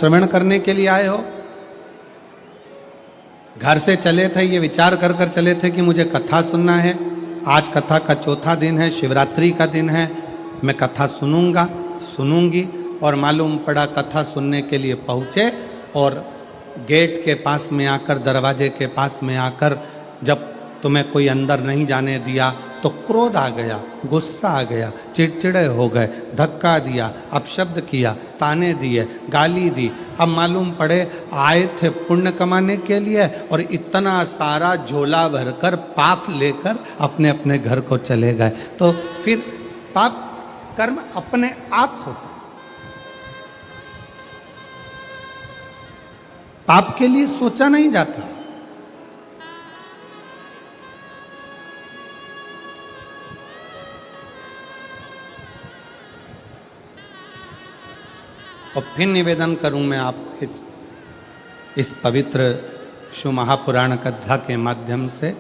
श्रवण करने के लिए आए हो? घर से चले थे ये विचार कर कर चले थे कि मुझे कथा सुनना है, आज कथा का चौथा दिन है, शिवरात्रि का दिन है, मैं कथा सुनूंगा सुनूंगी। और मालूम पड़ा कथा सुनने के लिए पहुँचे और गेट के पास में आकर, दरवाजे के पास में आकर जब तुम्हें कोई अंदर नहीं जाने दिया तो क्रोध आ गया, गुस्सा आ गया, चिड़चिड़े हो गए, धक्का दिया, अपशब्द किया, ताने दिए, गाली दी। अब मालूम पड़े आए थे पुण्य कमाने के लिए और इतना सारा झोला भरकर पाप लेकर अपने अपने घर को चले गए। तो फिर पाप कर्म अपने आप होता, पाप के लिए सोचा नहीं जाता। और फिर निवेदन करूं मैं आपके इस पवित्र शिव महापुराण कथा के माध्यम से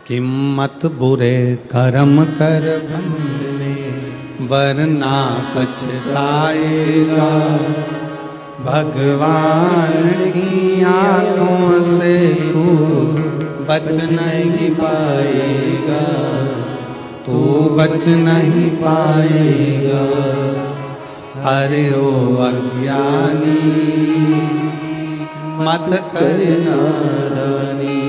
कि मत बुरे कर्म कर बंदे वरना पछताएगा, भगवान की आंखों से तू बच नहीं पाएगा, तू बच नहीं पाएगा। अरे ओ अज्ञानी मत कर नादानी,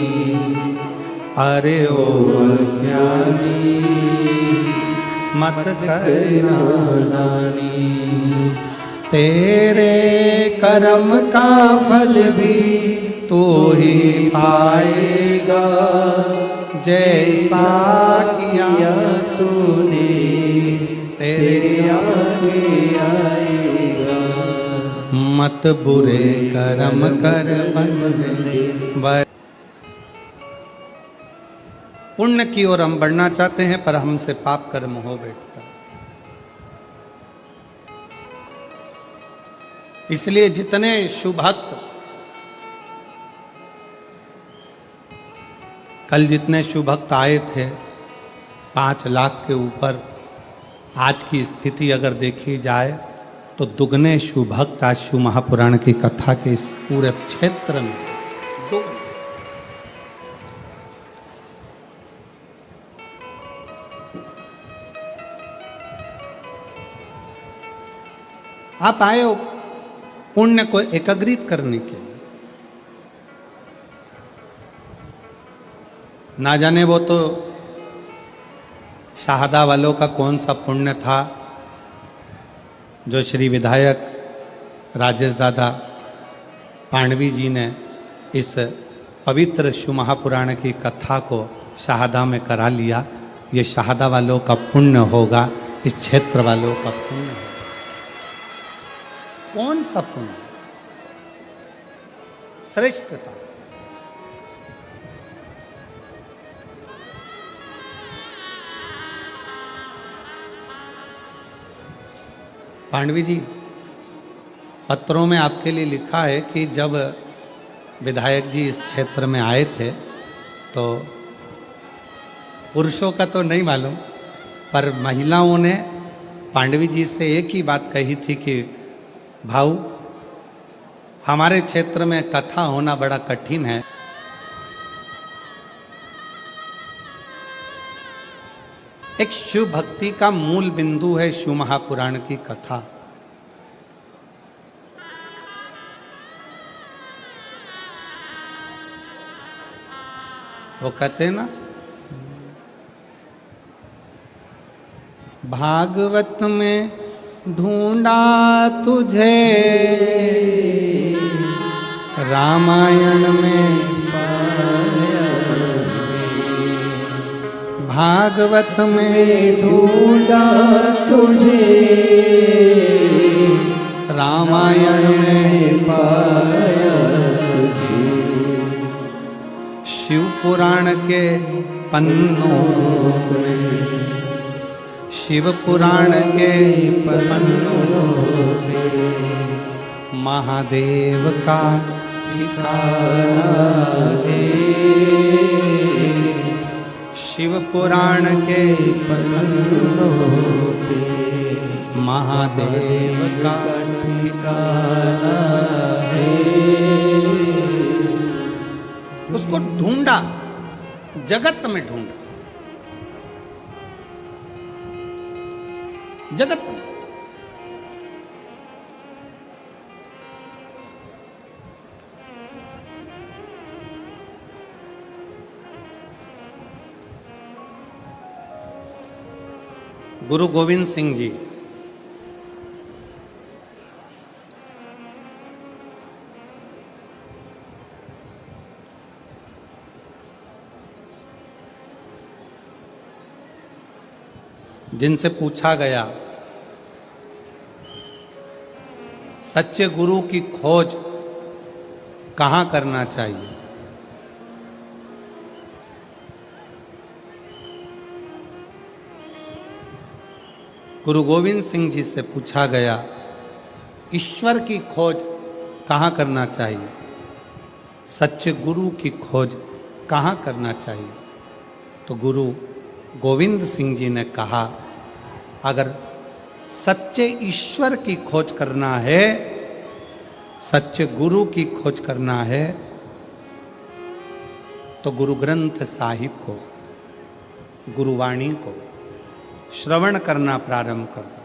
अरे ओ अज्ञानी मत कर नादानी। तेरे कर्म का फल भी तू ही पाएगा, जैसा किया तूने तेरे आगे आएगा। मत बुरे कर्म कर बंदे। पुण्य की ओर हम बढ़ना चाहते हैं पर हमसे पाप कर्म हो बैठता। इसलिए जितने शुभ भक्त, कल जितने शुभ भक्त आए थे 5 लाख के ऊपर, आज की स्थिति अगर देखी जाए तो दुगने शिव भक्त आज शिव महापुराण की कथा के इस पूरे क्षेत्र में दुगने। आप आए हो पुण्य को एकत्रित करने के लिए। ना जाने वो तो शाहदा वालों का कौन सा पुण्य था जो श्री विधायक राजेश दादा पांडवी जी ने इस पवित्र शिव महापुराण की कथा को शाहदा में करा लिया। ये शाहदा वालों का पुण्य होगा, इस क्षेत्र वालों का पुण्य होगा। कौन सा पुण्य? श्रेष्ठता। पांडवी जी, पत्रों में आपके लिए लिखा है कि जब विधायक जी इस क्षेत्र में आए थे तो पुरुषों का तो नहीं मालूम पर महिलाओं ने पांडवी जी से एक ही बात कही थी कि भाऊ, हमारे क्षेत्र में कथा होना बड़ा कठिन है, एक शिव भक्ति का मूल बिंदु है शिव महापुराण की कथा। वो कहते हैं ना, भागवत में ढूंढा तुझे, रामायण में पाया, भागवत में ढूंढा तुझे, रामायण में पाया तुझे, शिव पुराण के पन्नों में, शिव पुराण के पन्नों में महादेव का ठिकाना है, शिव पुराण के पन्नों पे महादेव का ठिकाना जगत में ढूंढा, जगत में। गुरु गोविंद सिंह जी जिनसे पूछा गया सच्चे गुरु की खोज कहाँ करना चाहिए, गुरु गोविंद सिंह जी से पूछा गया ईश्वर की खोज कहाँ करना चाहिए, सच्चे गुरु की खोज कहाँ करना चाहिए। तो गुरु गोविंद सिंह जी ने कहा अगर सच्चे ईश्वर की खोज करना है, सच्चे गुरु की खोज करना है, तो गुरु ग्रंथ साहिब को, गुरुवाणी को श्रवण करना प्रारंभ कर दो।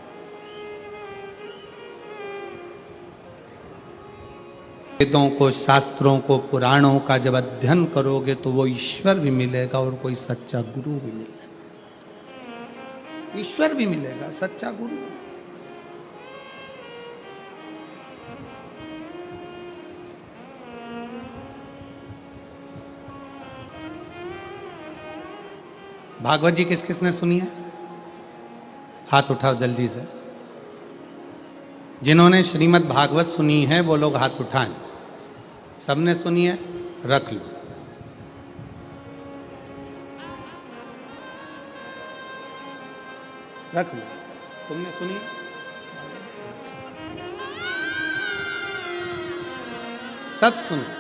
वेदों को, शास्त्रों को, पुराणों का जब अध्ययन करोगे तो वो ईश्वर भी मिलेगा और कोई सच्चा गुरु भी मिलेगा। ईश्वर भी मिलेगा, सच्चा गुरु। भागवत जी किस किसने सुनी है? हाथ उठाओ जल्दी से। जिन्होंने श्रीमद् भागवत सुनी है वो लोग हाथ उठाएं। सबने सुनी है? रख लो। रख लो। तुमने सुनी? सब सुने।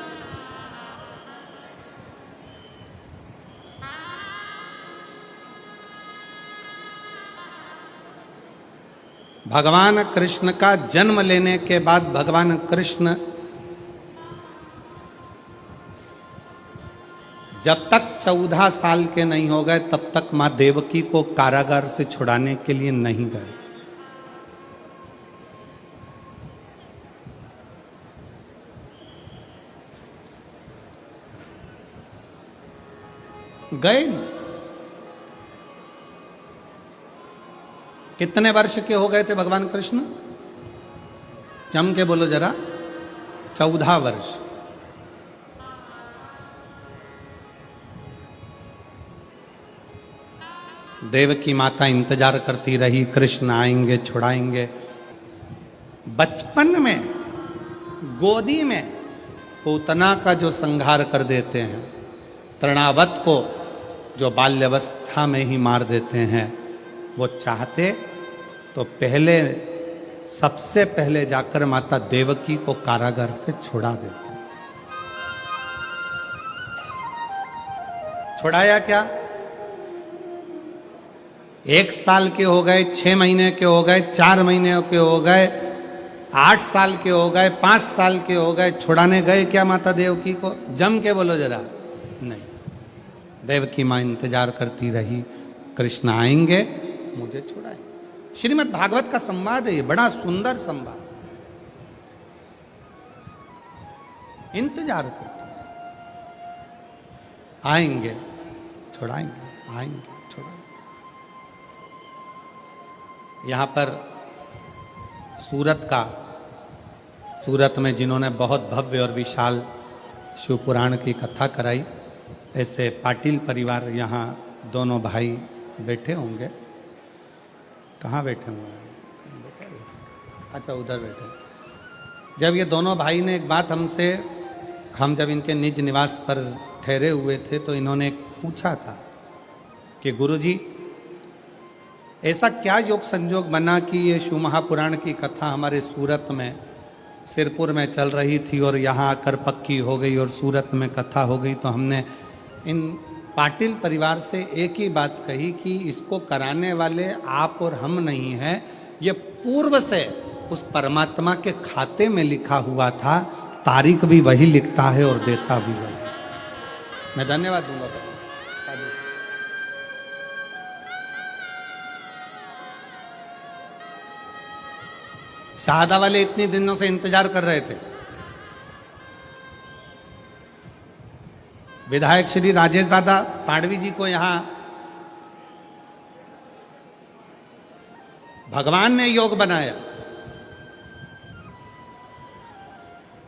भगवान कृष्ण का जन्म लेने के बाद भगवान कृष्ण जब तक 14 साल के नहीं हो गए तब तक मां देवकी को कारागार से छुड़ाने के लिए नहीं गए। गए नहीं। कितने वर्ष के हो गए थे भगवान कृष्ण? जम के बोलो जरा। 14 वर्ष। देवकी माता इंतजार करती रही, कृष्ण आएंगे, छुड़ाएंगे। बचपन में गोदी में पूतना का जो संहार कर देते हैं, तृणावत को जो बाल्यावस्था में ही मार देते हैं, वो चाहते तो पहले, सबसे पहले जाकर माता देवकी को कारागार से छुड़ा देते। छुड़ाया क्या? 1 साल के हो गए, 6 महीने के हो गए, 4 महीने के हो गए, 8 साल के हो गए, 5 साल के हो गए, छुड़ाने गए क्या माता देवकी को? जम के बोलो जरा। नहीं। देवकी माँ इंतजार करती रही, कृष्ण आएंगे, मुझे छुड़ाएंगे। श्रीमद् भागवत का संवाद है ये, बड़ा सुंदर संवाद। इंतजार करते हैं, आएंगे, छुड़ाएंगे, आएंगे, छुड़ाएंगे। यहां पर सूरत में जिन्होंने बहुत भव्य और विशाल शिव पुराण की कथा कराई, ऐसे पाटिल परिवार यहाँ दोनों भाई बैठे होंगे। कहाँ बैठे हुए हैं? अच्छा, उधर बैठे। जब ये दोनों भाई ने एक बात हमसे, हम जब इनके निज निवास पर ठहरे हुए थे तो इन्होंने एक पूछा था कि गुरुजी, ऐसा क्या योग संजोग बना कि ये शिव महापुराण की कथा हमारे सूरत में, सिरपुर में चल रही थी और यहाँ आकर पक्की हो गई और सूरत में कथा हो गई। तो हमने इन पाटिल परिवार से एक ही बात कही कि इसको कराने वाले आप और हम नहीं हैं, ये पूर्व से उस परमात्मा के खाते में लिखा हुआ था, तारीख भी वही लिखता है और देता भी वही। मैं धन्यवाद दूंगा। शहादा वाले इतने दिनों से इंतजार कर रहे थे। विधायक श्री राजेश दादा पांडवी जी को यहां भगवान ने योग बनाया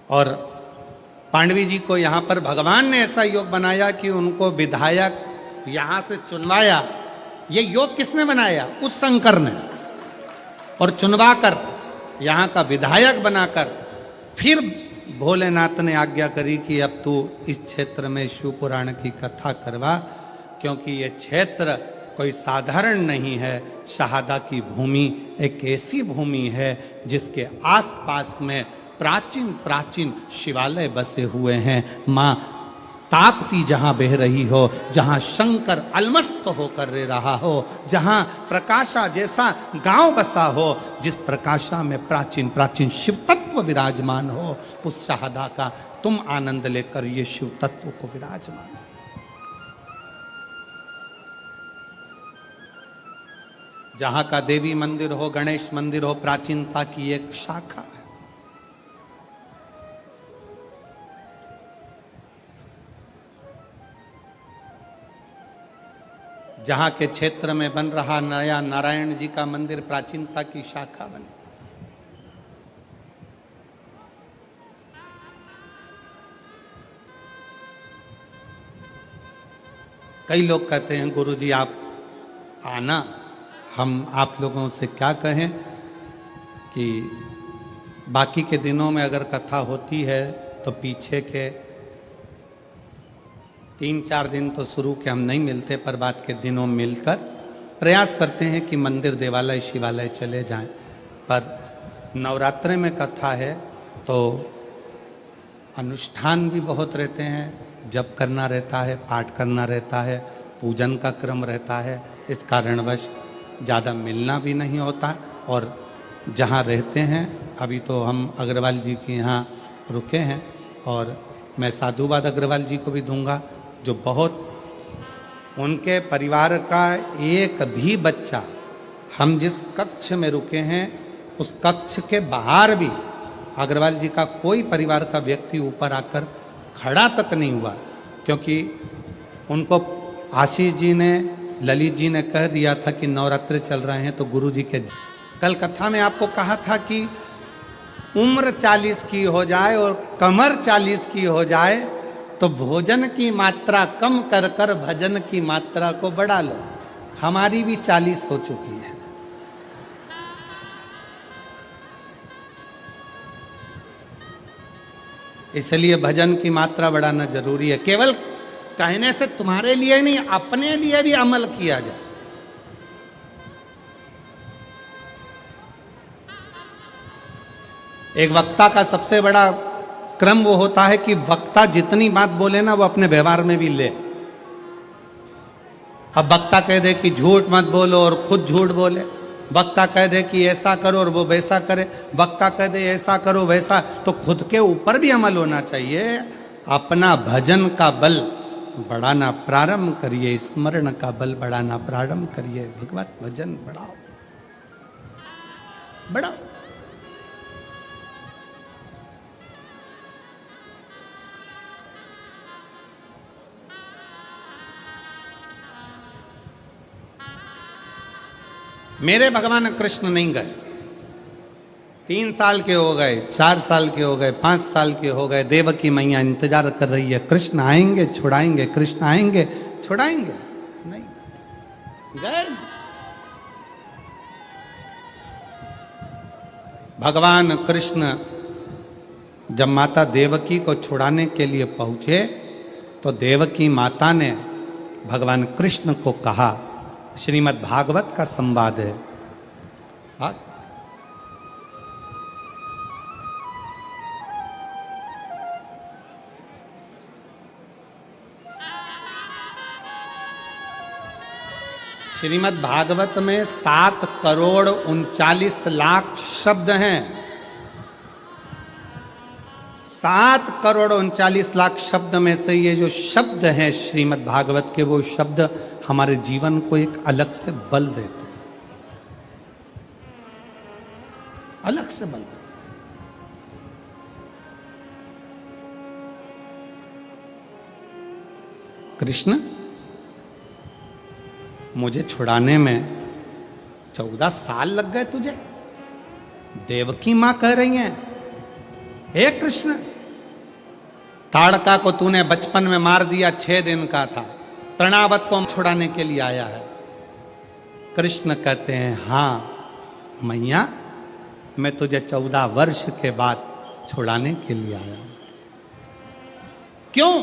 और पांडवी जी को यहां पर भगवान ने ऐसा योग बनाया कि उनको विधायक यहां से चुनवाया। ये योग किसने बनाया? उस शंकर ने। और चुनवाकर यहां का विधायक बनाकर फिर भोलेनाथ ने आज्ञा करी कि अब तू इस क्षेत्र में शिव पुराण की कथा करवा, क्योंकि ये क्षेत्र कोई साधारण नहीं है। शहादा की भूमि एक ऐसी भूमि है जिसके आसपास में प्राचीन प्राचीन शिवालय बसे हुए हैं। माँ ताप्ती जहाँ बह रही हो, जहाँ शंकर अलमस्त होकर रह रहा हो, जहाँ प्रकाशा जैसा गांव बसा हो, जिस प्रकाशा में प्राचीन प्राचीन शिव तत्व विराजमान हो, उस शहादा का तुम आनंद लेकर ये शिव तत्व को विराजमान। जहाँ का देवी मंदिर हो, गणेश मंदिर हो, प्राचीनता की एक शाखा है। जहाँ के क्षेत्र में बन रहा नया नारायण जी का मंदिर प्राचीनता की शाखा बने। कई लोग कहते हैं गुरुजी आप आना, हम आप लोगों से क्या कहें कि बाकी के दिनों में अगर कथा होती है तो पीछे के 3-4 दिन तो शुरू के हम नहीं मिलते, पर बाद के दिनों मिलकर प्रयास करते हैं कि मंदिर देवालय शिवालय चले जाएं। पर नवरात्रि में कथा है तो अनुष्ठान भी बहुत रहते हैं, जप करना रहता है, पाठ करना रहता है, पूजन का क्रम रहता है। इस कारणवश ज़्यादा मिलना भी नहीं होता। और जहाँ रहते हैं, अभी तो हम अग्रवाल जी के यहाँ रुके हैं और मैं साधुवाद अग्रवाल जी को भी दूंगा, जो बहुत उनके परिवार का एक भी बच्चा, हम जिस कक्ष में रुके हैं उस कक्ष के बाहर भी अग्रवाल जी का कोई परिवार का व्यक्ति ऊपर आकर खड़ा तक नहीं हुआ, क्योंकि उनको आशीष जी ने, ललित जी ने कह दिया था कि नवरात्रि चल रहे हैं तो गुरु जी के। कल कथा में आपको कहा था कि उम्र 40 की हो जाए और कमर 40 की हो जाए तो भोजन की मात्रा कम कर कर भजन की मात्रा को बढ़ा लो। हमारी भी 40 हो चुकी है। इसलिए भजन की मात्रा बढ़ाना जरूरी है। केवल कहने से तुम्हारे लिए नहीं, अपने लिए भी अमल किया जाए। एक वक्ता का सबसे बड़ा क्रम वो होता है कि वक्ता जितनी बात बोले ना वो अपने व्यवहार में भी ले। अब वक्ता कह दे कि झूठ मत बोलो और खुद झूठ बोले, वक्ता कह दे कि ऐसा करो और वो वैसा करे, वक्ता कह दे ऐसा करो वैसा, तो खुद के ऊपर भी अमल होना चाहिए। अपना भजन का बल बढ़ाना प्रारंभ करिए, स्मरण का बल बढ़ाना प्रारंभ करिए। भगवत भजन बढ़ाओ, बढ़ाओ। मेरे भगवान कृष्ण नहीं गए, 3 साल के हो गए, 4 साल के हो गए, 5 साल के हो गए। देवकी मैया इंतजार कर रही है, कृष्ण आएंगे छुड़ाएंगे, कृष्ण आएंगे छुड़ाएंगे, नहीं गए। भगवान कृष्ण जब माता देवकी को छुड़ाने के लिए पहुंचे तो देवकी माता ने भगवान कृष्ण को कहा, श्रीमद् भागवत का संवाद है। श्रीमद् भागवत में 7 करोड़ 39 लाख शब्द हैं। 7 करोड़ 39 लाख शब्द में से ये जो शब्द हैं श्रीमद् भागवत के, वो शब्द हमारे जीवन को एक अलग से बल देते हैं। अलग से बल देता। कृष्ण मुझे छुड़ाने में 14 साल लग गए तुझे। देवकी मां कह रही हैं, हे कृष्ण, ताड़का को तूने बचपन में मार दिया, 6 दिन का था, तृणावत को छुड़ाने के लिए आया है। कृष्ण कहते हैं, हां मैया, मैं तुझे 14 वर्ष के बाद छुड़ाने के लिए आया हूं। क्यों?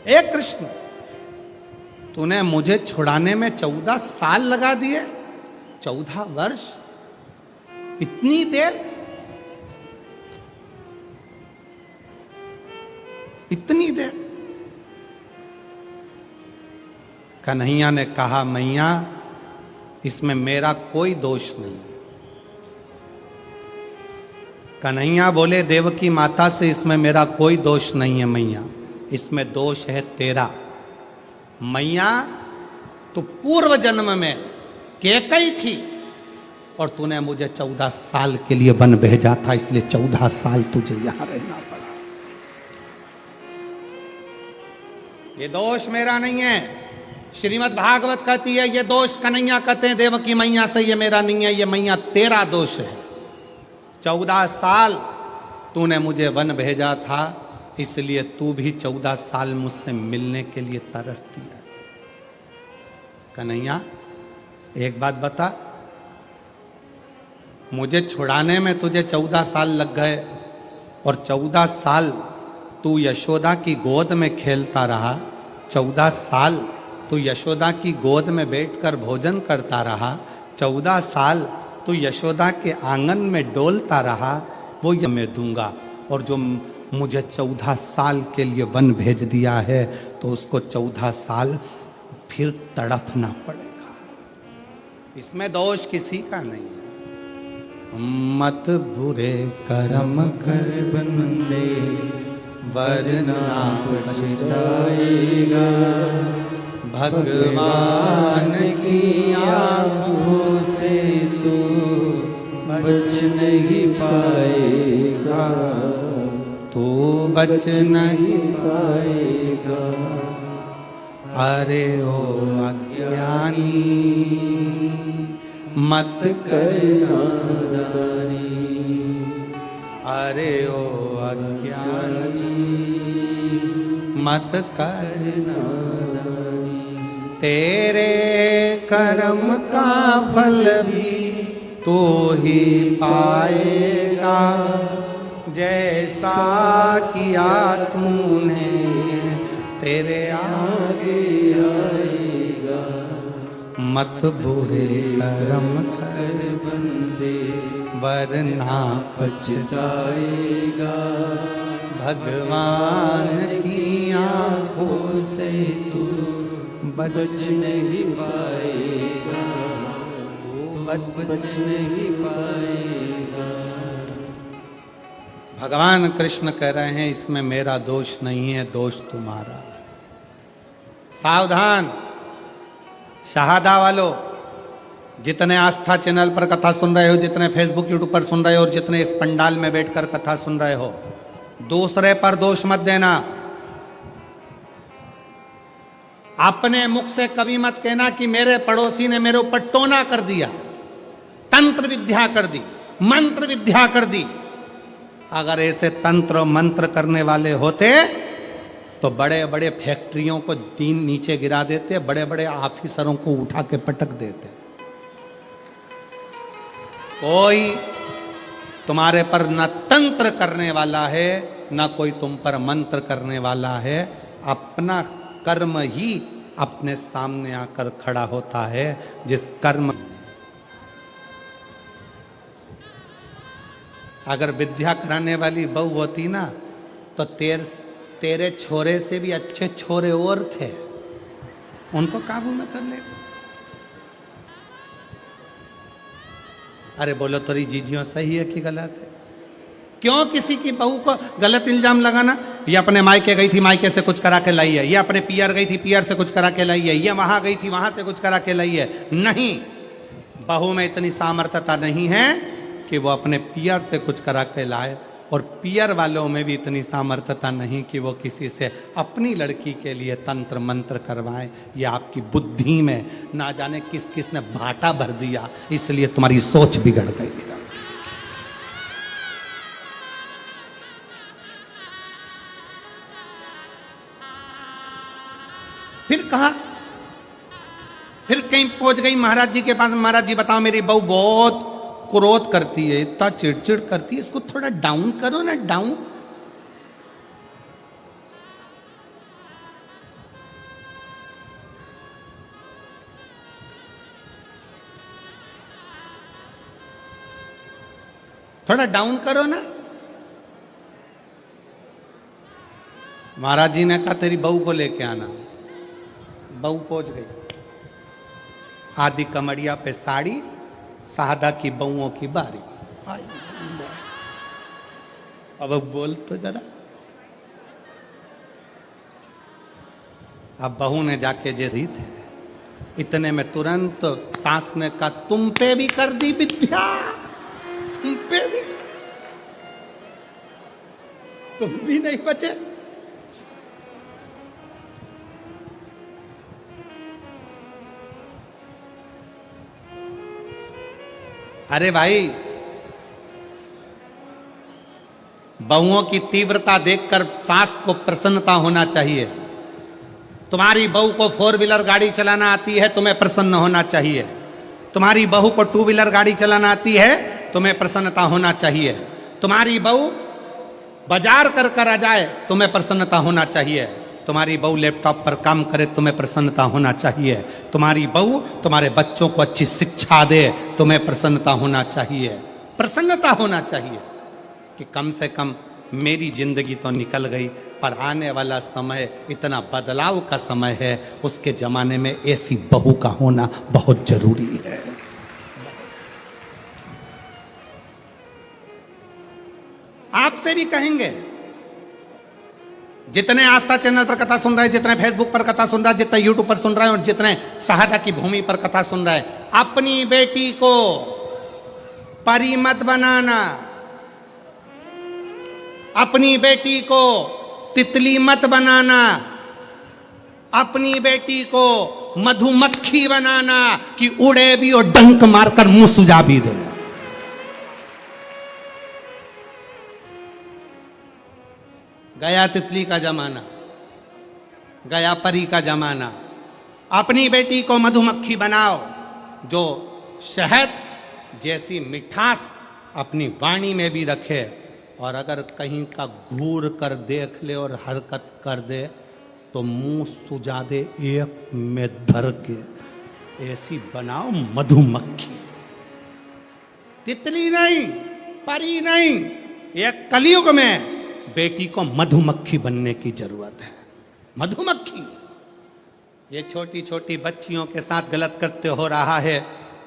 एक कृष्ण, तूने मुझे छुड़ाने में 14 साल लगा दिए, 14 वर्ष, इतनी देर, इतनी देर। कन्हैया ने कहा, मैया इसमें मेरा कोई दोष नहीं। कन्हैया बोले देवकी माता से, इसमें मेरा कोई दोष नहीं है मैया, इसमें दोष है तेरा। मैया तू पूर्व जन्म में कैकई थी और तूने मुझे 14 साल के लिए वन भेजा था, इसलिए 14 साल तुझे यहां रहना पड़ा। ये दोष मेरा नहीं है। श्रीमद् भागवत कहती है ये दोष कन्हैया कहते हैं देवकी मैया से, ये मेरा नहीं है, ये मैया तेरा दोष है। 14 साल तूने मुझे वन भेजा था, इसलिए तू भी 14 साल मुझसे मिलने के लिए तरसती है। कन्हैया एक बात बता, मुझे छुड़ाने में तुझे 14 साल लग गए और 14 साल तू यशोदा की गोद में खेलता रहा, 14 साल तू यशोदा की गोद में बैठकर भोजन करता रहा, 14 साल तू यशोदा के आंगन में डोलता रहा, वो ये मैं दूंगा। और जो मुझे 14 साल के लिए वन भेज दिया है तो उसको 14 साल फिर तड़पना पड़ेगा। इसमें दोष किसी का नहीं है। मत बुरे कर्म कर बंदे वरना पछताएगा, भगवान की आंखों से तू बच नहीं पाएगा, तू बच नहीं पाएगा। अरे ओ अज्ञानी मत कर नादानी, अरे ओ अज्ञानी मत कर नादानी। तेरे कर्म का फल भी तू ही पाएगा, जैसा किया तूने तेरे आगे आएगा। मत बुरे कर्म कर बंदे वरना पछताएगा, भगवान की आंखों से तू बच नहीं पाएगा, तू बच नहीं पाएगा। भगवान कृष्ण कह रहे हैं इसमें मेरा दोष नहीं है, दोष तुम्हारा है। सावधान शहादा वालों, जितने आस्था चैनल पर कथा सुन रहे हो, जितने फेसबुक यूट्यूब पर सुन रहे हो और जितने इस पंडाल में बैठकर कथा सुन रहे हो, दूसरे पर दोष मत देना। अपने मुख से कभी मत कहना कि मेरे पड़ोसी ने मेरे ऊपर टोना कर दिया, तंत्र विद्या कर दी, मंत्र विद्या कर दी। अगर ऐसे तंत्र मंत्र करने वाले होते तो बड़े बड़े फैक्ट्रियों को दीन नीचे गिरा देते, बड़े बड़े ऑफिसरों को उठा के पटक देते। कोई तुम्हारे पर न तंत्र करने वाला है, न कोई तुम पर मंत्र करने वाला है। अपना कर्म ही अपने सामने आकर खड़ा होता है। जिस कर्म, अगर विद्या कराने वाली बहू होती ना तो तेरे छोरे से भी अच्छे छोरे और थे, उनको काबू में कर लेते। अरे बोलो तेरी जीजियों सही है कि गलत है? क्यों किसी की बहू को गलत इल्जाम लगाना? ये अपने मायके गई थी, मायके से कुछ करा के लाई है, ये अपने पियर गई थी, पियर से कुछ करा के लाई है, ये वहां गई थी, वहां से कुछ करा के लाई है। नहीं, बहू में इतनी सामर्थ्यता नहीं है कि वो अपने पियर से कुछ करा के लाए, और पियर वालों में भी इतनी सामर्थ्यता नहीं कि वो किसी से अपनी लड़की के लिए तंत्र मंत्र करवाएं। ये आपकी बुद्धि में ना जाने किस किस ने भाटा भर दिया, इसलिए तुम्हारी सोच बिगड़ गई। फिर कहा, फिर कहीं पहुंच गई महाराज जी के पास। महाराज जी बताओ, मेरी बहू बहुत क्रोध करती है, इतना चिड़चिड़ करती है, इसको थोड़ा डाउन करो ना, डाउन। थोड़ा डाउन करो ना। महाराज जी ने कहा तेरी बहू को लेके आना। बहू पहुंच गई, आधी कमरिया पे साड़ी, सादा की बहुओं की बारी। अब बोल तो जरा। अब बहू ने जाके जैसी थे, इतने में तुरंत सास ने कहा तुम पे भी कर दी विद्या, तुम पे भी, तुम भी नहीं बचे। अरे भाई, बहुओं की तीव्रता देखकर सास को प्रसन्नता होना चाहिए। तुम्हारी बहू को 4 व्हीलर गाड़ी चलाना आती है, तुम्हें प्रसन्न होना चाहिए। तुम्हारी बहू को 2 व्हीलर गाड़ी चलाना आती है, तुम्हें प्रसन्नता होना चाहिए। तुम्हारी बहू बाजार कर कर आ जाए, तुम्हें प्रसन्नता होना चाहिए। तुम्हारी बहू लैपटॉप पर काम करे, तुम्हें प्रसन्नता होना चाहिए। तुम्हारी बहू तुम्हारे बच्चों को अच्छी शिक्षा दे, तुम्हें प्रसन्नता होना चाहिए। प्रसन्नता होना चाहिए कि कम से कम मेरी जिंदगी तो निकल गई, पर आने वाला समय इतना बदलाव का समय है, उसके जमाने में ऐसी बहू का होना बहुत जरूरी है। आपसे भी कहेंगे, जितने आस्था चैनल पर कथा सुन रहे हैं, जितने फेसबुक पर कथा सुन रहे हैं, जितने यूट्यूब पर सुन रहे हैं, और जितने शहादा की भूमि पर कथा सुन रहे हैं, अपनी बेटी को परी मत बनाना, अपनी बेटी को तितली मत बनाना, अपनी बेटी को मधुमक्खी बनाना कि उड़े भी और डंक मारकर मुंह सुझा भी दे। गया तितली का जमाना, गया परी का जमाना। अपनी बेटी को मधुमक्खी बनाओ, जो शहद जैसी मिठास अपनी वाणी में भी रखे, और अगर कहीं का घूर कर देख ले और हरकत कर दे तो मुंह सुझा दे एक में धर के। ऐसी बनाओ मधुमक्खी, तितली नहीं, परी नहीं। एक कलयुग में बेटी को मधुमक्खी बनने की जरूरत है। मधुमक्खी, ये छोटी छोटी बच्चियों के साथ गलत करते हो रहा है,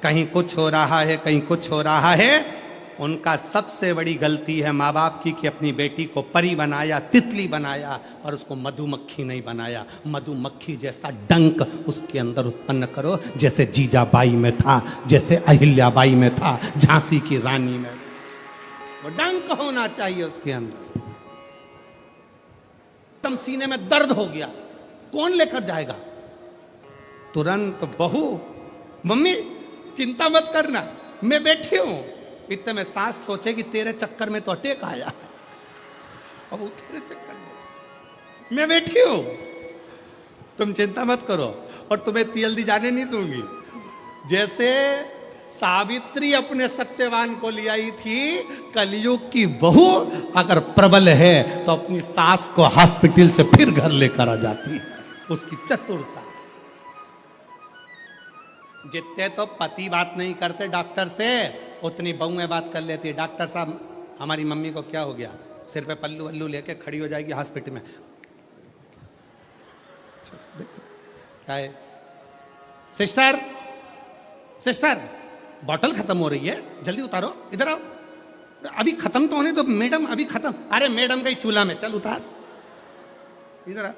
कहीं कुछ हो रहा है, कहीं कुछ हो रहा है। उनका सबसे बड़ी गलती है माँ बाप की कि अपनी बेटी को परी बनाया, तितली बनाया, और उसको मधुमक्खी नहीं बनाया। मधुमक्खी जैसा डंक उसके अंदर उत्पन्न करो, जैसे जीजाबाई में था, जैसे अहिल्याबाई में था, झांसी की रानी में। वो डंक होना चाहिए उसके अंदर। एकदम सीने में दर्द हो गया, कौन लेकर जाएगा? तुरंत बहू, मम्मी चिंता मत करना, मैं बैठी हूं। इतने में सास सोचे कि तेरे चक्कर में तो अटैक आया, अब तेरे चक्कर में मैं बैठी हूं, तुम चिंता मत करो, और तुम्हें जल्दी जाने नहीं दूंगी। जैसे सावित्री अपने सत्यवान को ले आई थी, कलयुग की बहू अगर प्रबल है तो अपनी सास को हॉस्पिटल से फिर घर लेकर आ जाती है। उसकी चतुरता। जितने तो पति बात नहीं करते डॉक्टर से, उतनी बहुएं बात कर लेती है। डॉक्टर साहब, हमारी मम्मी को क्या हो गया? सिर पे पल्लू वल्लू लेके खड़ी हो जाएगी हॉस्पिटल में। क्या है? सिस्टर, सिस्टर, बॉटल खत्म हो रही है, जल्दी उतारो, इधर आओ। अभी खत्म तो होने तो मैडम, अभी खत्म। अरे मैडम गई चूल्हा में, चल उतार, इधर आ।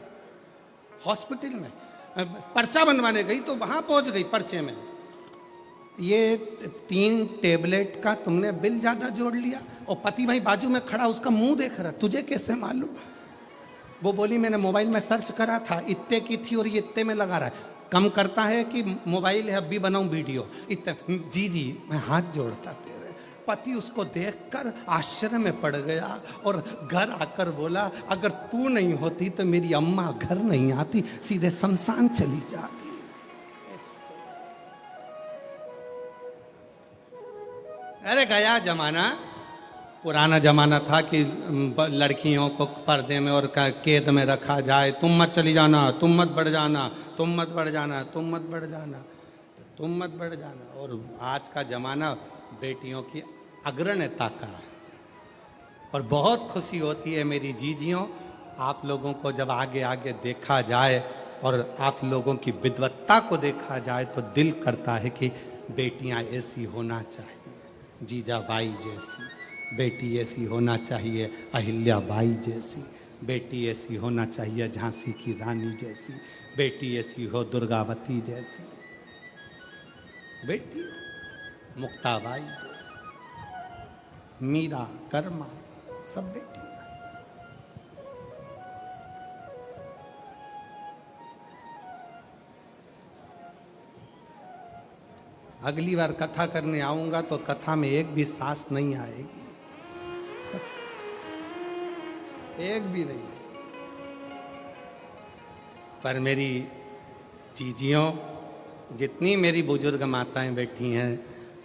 हॉस्पिटल में पर्चा बनवाने गई तो वहां पहुंच गई पर्चे में। ये 3 टेबलेट का तुमने बिल ज्यादा जोड़ लिया, और पति वहीं बाजू में खड़ा उसका मुंह देख रहा, तुझे कैसे मालूम? वो बोली मैंने मोबाइल में सर्च करा था, इतने की थी और ये इतने में लगा रहा है। कम करता है कि मोबाइल है, अभी बनाऊं वीडियो इतने। जी जी मैं हाथ जोड़ता तेरे। पति उसको देखकर आश्चर्य में पड़ गया और घर आकर बोला अगर तू नहीं होती तो मेरी अम्मा घर नहीं आती, सीधे शमशान चली जाती। अरे गया जमाना, पुराना जमाना था कि लड़कियों को पर्दे में और कैद में रखा जाए, तुम मत चली जाना, तुम मत बढ़ जाना, तुम मत बढ़ जाना, तुम मत बढ़ जाना, तुम मत बढ़ जाना। और आज का जमाना बेटियों की अग्रणता का। और बहुत खुशी होती है मेरी जीजियों, आप लोगों को जब आगे आगे देखा जाए और आप लोगों की विद्वत्ता को देखा जाए तो दिल करता है कि बेटियां ऐसी होना चाहिए, जीजाबाई जैसी बेटी ऐसी होना चाहिए, अहिल्याबाई जैसी बेटी ऐसी होना चाहिए, झांसी की रानी जैसी बेटी ऐसी हो, दुर्गावती जैसी बेटी, मुक्ताबाई जैसी, मीरा, कर्मा, सब बेटी। अगली बार कथा करने आऊंगा तो कथा में एक भी सास नहीं आएगी, एक भी नहीं। पर मेरी जीजियों, जितनी मेरी बुजुर्ग माताएं बैठी हैं,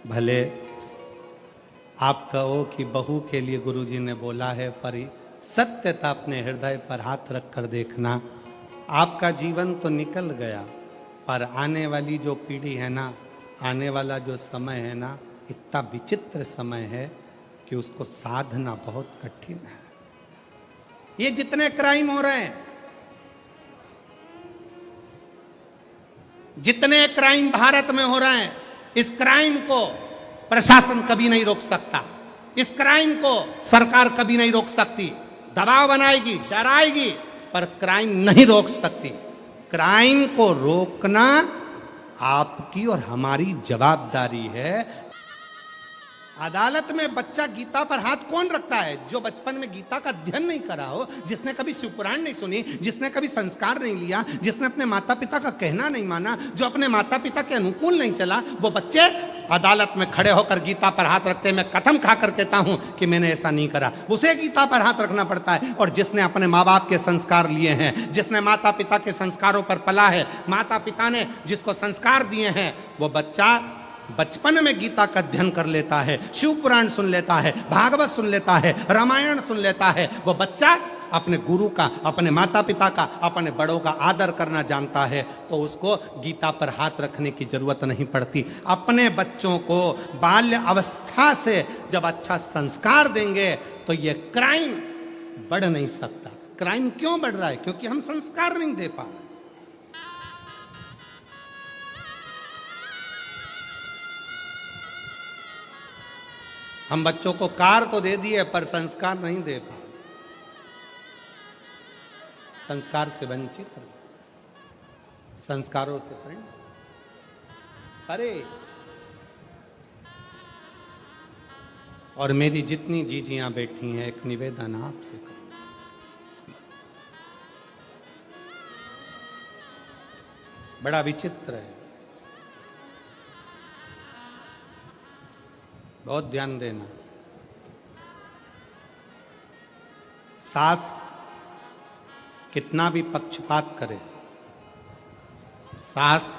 भले आप कहो कि बहू के लिए गुरुजी ने बोला है, पर सत्यता अपने हृदय पर हाथ रख कर देखना। आपका जीवन तो निकल गया, पर आने वाली जो पीढ़ी है ना, आने वाला जो समय है ना, इतना विचित्र समय है कि उसको साधना बहुत कठिन है। ये जितने क्राइम हो रहे हैं, जितने क्राइम भारत में हो रहे हैं, इस क्राइम को प्रशासन कभी नहीं रोक सकता, इस क्राइम को सरकार कभी नहीं रोक सकती। दबाव बनाएगी, डराएगी, पर क्राइम नहीं रोक सकती। क्राइम को रोकना आपकी और हमारी जवाबदारी है। अदालत में बच्चा गीता पर हाथ कौन रखता है? जो बचपन में गीता का अध्ययन नहीं करा हो, जिसने कभी शिवपुराण नहीं सुनी, जिसने कभी संस्कार नहीं लिया, जिसने अपने माता पिता का कहना नहीं माना, जो अपने माता पिता के अनुकूल नहीं चला, वो बच्चे अदालत में खड़े होकर गीता पर हाथ रखते हैं। मैं कसम खाकर कहता हूं कि मैंने ऐसा नहीं करा। उसे गीता पर हाथ रखना पड़ता है। और जिसने अपने माँ बाप के संस्कार लिए हैं, जिसने माता पिता के संस्कारों पर पला है, माता पिता ने जिसको संस्कार दिए हैं, वो बच्चा बचपन में गीता का अध्ययन कर लेता है, शिव पुराण सुन लेता है, भागवत सुन लेता है, रामायण सुन लेता है। वो बच्चा अपने गुरु का, अपने माता पिता का, अपने बड़ों का आदर करना जानता है, तो उसको गीता पर हाथ रखने की जरूरत नहीं पड़ती। अपने बच्चों को बाल्य अवस्था से जब अच्छा संस्कार देंगे तो ये क्राइम बढ़ नहीं सकता। क्राइम क्यों बढ़ रहा है? क्योंकि हम संस्कार नहीं दे पा रहे। हम बच्चों को कार तो दे दिए पर संस्कार नहीं दे पाए, संस्कार से वंचित, संस्कारों से प्रेम। अरे और मेरी जितनी जीजियां बैठी हैं, एक निवेदन आपसे करूं, बड़ा विचित्र है, बहुत ध्यान देना। सास कितना भी पक्षपात करे, सास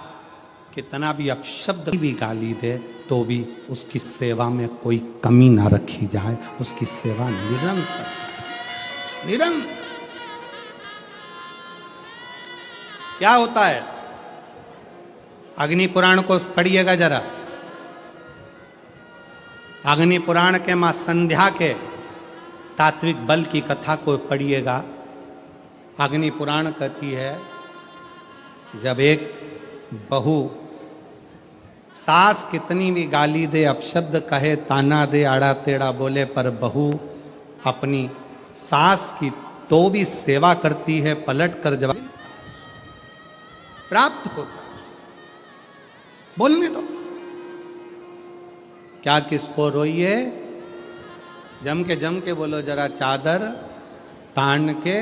कितना भी अपशब्द भी गाली दे, तो भी उसकी सेवा में कोई कमी ना रखी जाए, उसकी सेवा निरंतर निरंतर। क्या होता है? अग्नि पुराण को पढ़िएगा जरा। अग्नि पुराण के मां संध्या के तात्विक बल की कथा को पढ़िएगा। अग्नि पुराण कहती है, जब एक बहू सास कितनी भी गाली दे, अपशब्द कहे, ताना दे, आड़ा टेढ़ा बोले, पर बहू अपनी सास की तो भी सेवा करती है, पलट कर जवाब प्राप्त होता है। बोलने दो, क्या किसको रोइए, जम के बोलो जरा, चादर तान के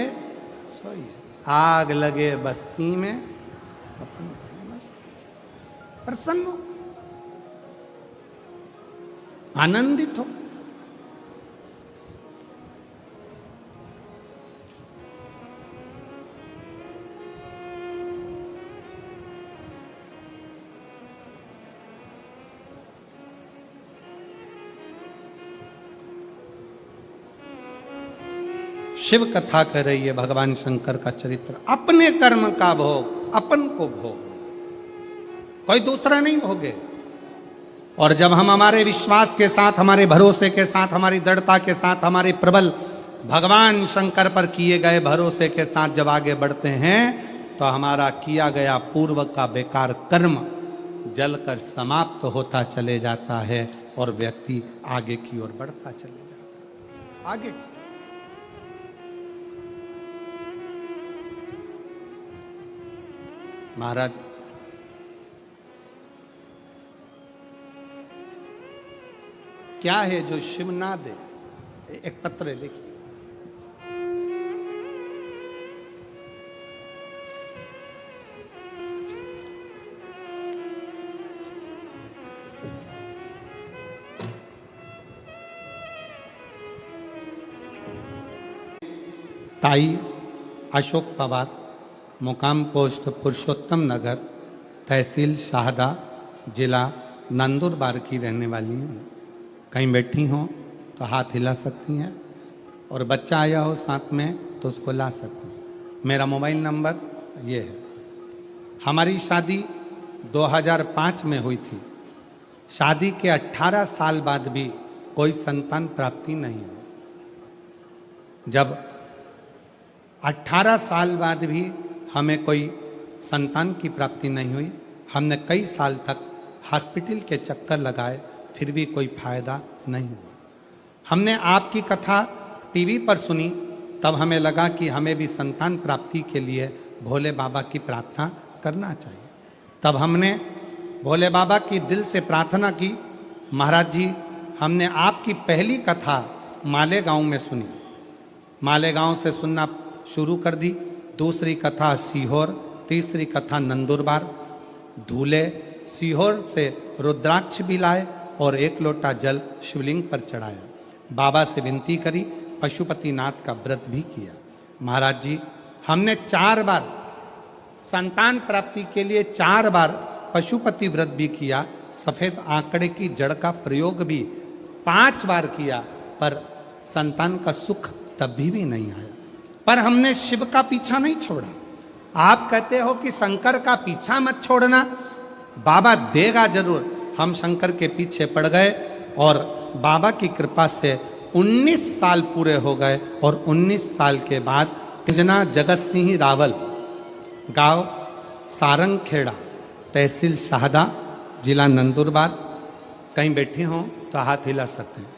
सोइए। आग लगे बस्ती में अपन मस्त प्रसन्न हो, आनंदित हो। शिव कथा कर रही है भगवान शंकर का चरित्र। अपने कर्म का भोग अपन को भोग, कोई दूसरा नहीं भोगे। और जब हम हमारे विश्वास के साथ, हमारे भरोसे के साथ, हमारी दृढ़ता के साथ, हमारे प्रबल भगवान शंकर पर किए गए भरोसे के साथ जब आगे बढ़ते हैं, तो हमारा किया गया पूर्व का बेकार कर्म जलकर समाप्त होता चले जाता है और व्यक्ति आगे की ओर बढ़ता चले जाता है। आगे महाराज क्या है जो शिव ना दे? एक पत्र है, देखिए। ताई अशोक पवार, मुकाम पोस्ट पुरुषोत्तम नगर, तहसील शाहदा, जिला नंदुरबार की रहने वाली हूँ। कहीं बैठी हो तो हाथ हिला सकती हैं, और बच्चा आया हो साथ में तो उसको ला सकती हैं। मेरा मोबाइल नंबर ये है। हमारी शादी 2005 में हुई थी। शादी के 18 साल बाद भी कोई संतान प्राप्ति नहीं हुई। जब 18 साल बाद भी हमें कोई संतान की प्राप्ति नहीं हुई, हमने कई साल तक हॉस्पिटल के चक्कर लगाए, फिर भी कोई फायदा नहीं हुआ। हमने आपकी कथा टीवी पर सुनी, तब हमें लगा कि हमें भी संतान प्राप्ति के लिए भोले बाबा की प्रार्थना करना चाहिए। तब हमने भोले बाबा की दिल से प्रार्थना की, महाराज जी हमने आपकी पहली कथा मालेगांव में सुनी, मालेगांव से सुनना शुरू कर दी। दूसरी कथा सीहोर, तीसरी कथा नंदुरबार, धूले, सीहोर से रुद्राक्ष भी लाए और 1 लोटा जल शिवलिंग पर चढ़ाया। बाबा से विनती करी, पशुपतिनाथ का व्रत भी किया। महाराज जी हमने 4 बार संतान प्राप्ति के लिए 4 बार पशुपति व्रत भी किया। सफेद आंकड़े की जड़ का प्रयोग भी 5 बार किया, पर संतान का सुख तब भी नहीं आया। पर हमने शिव का पीछा नहीं छोड़ा। आप कहते हो कि शंकर का पीछा मत छोड़ना, बाबा देगा जरूर। हम शंकर के पीछे पड़ गए और बाबा की कृपा से 19 साल पूरे हो गए। और 19 साल के बाद अंजना जगत सिंह रावल, गांव सारंगखेड़ा, तहसील शाहदा, जिला नंदुरबार, कहीं बैठे हों तो हाथ हिला सकते हैं।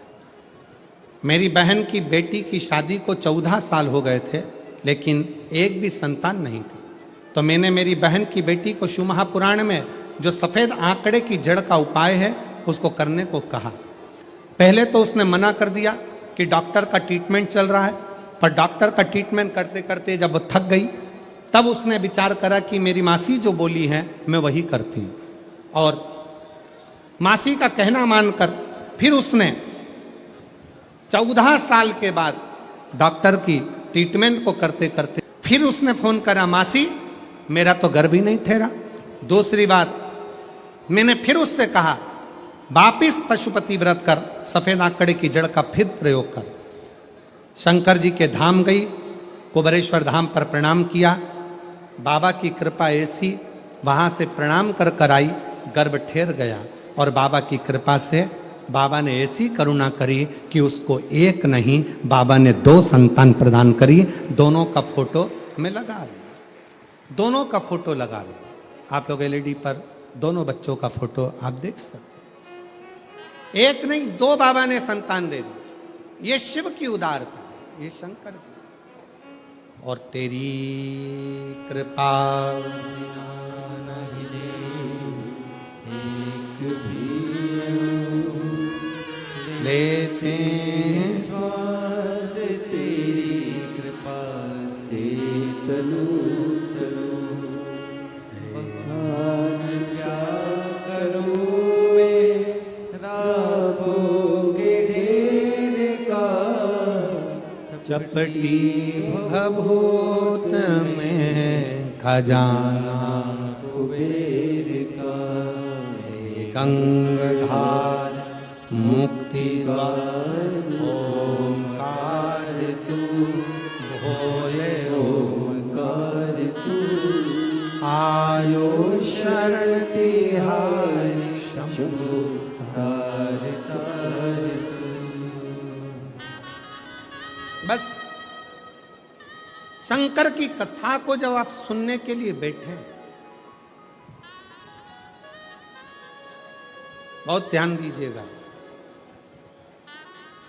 मेरी बहन की बेटी की शादी को 14 साल हो गए थे, लेकिन एक भी संतान नहीं थी। तो मैंने मेरी बहन की बेटी को शिव महापुराण में जो सफ़ेद आंकड़े की जड़ का उपाय है उसको करने को कहा। पहले तो उसने मना कर दिया कि डॉक्टर का ट्रीटमेंट चल रहा है, पर डॉक्टर का ट्रीटमेंट करते करते जब वो थक गई, तब उसने विचार करा कि मेरी मासी जो बोली है मैं वही करती हूँ। और मासी का कहना मानकर फिर उसने 14 साल के बाद डॉक्टर की ट्रीटमेंट को करते करते फिर उसने फोन करा, मासी मेरा तो गर्भ ही नहीं ठहरा। दूसरी बार मैंने फिर उससे कहा, वापिस पशुपति व्रत कर, सफेद आंकड़े की जड़ का फिर प्रयोग कर। शंकर जी के धाम गई, कुबरेश्वर धाम पर प्रणाम किया। बाबा की कृपा ऐसी, वहां से प्रणाम कर कर आई, गर्भ ठहर गया। और बाबा की कृपा से बाबा ने ऐसी करुणा करी कि उसको एक नहीं, बाबा ने 2 संतान प्रदान करी। दोनों का फोटो मैं लगा रही, दोनों का फोटो लगा रही। आप लोग एलईडी पर दोनों बच्चों का फोटो आप देख सकते। एक नहीं 2 बाबा ने संतान दे दी। ये शिव की उदारता, ये शंकर की। और तेरी कृपा एक भी लेते श्वास तेरी कृपा से तनु तनु। भगवान क्या करूं मैं राखोगे ढेर का, चपटी भभूत में खजाना कुबेर का। गंगाधार मुक्ति द्वार ओंकार तू भोले ओंकार तू। आयो शरण तिहारी शंभु तार तार तू। बस शंकर की कथा को जब आप सुनने के लिए बैठे, बहुत ध्यान दीजिएगा,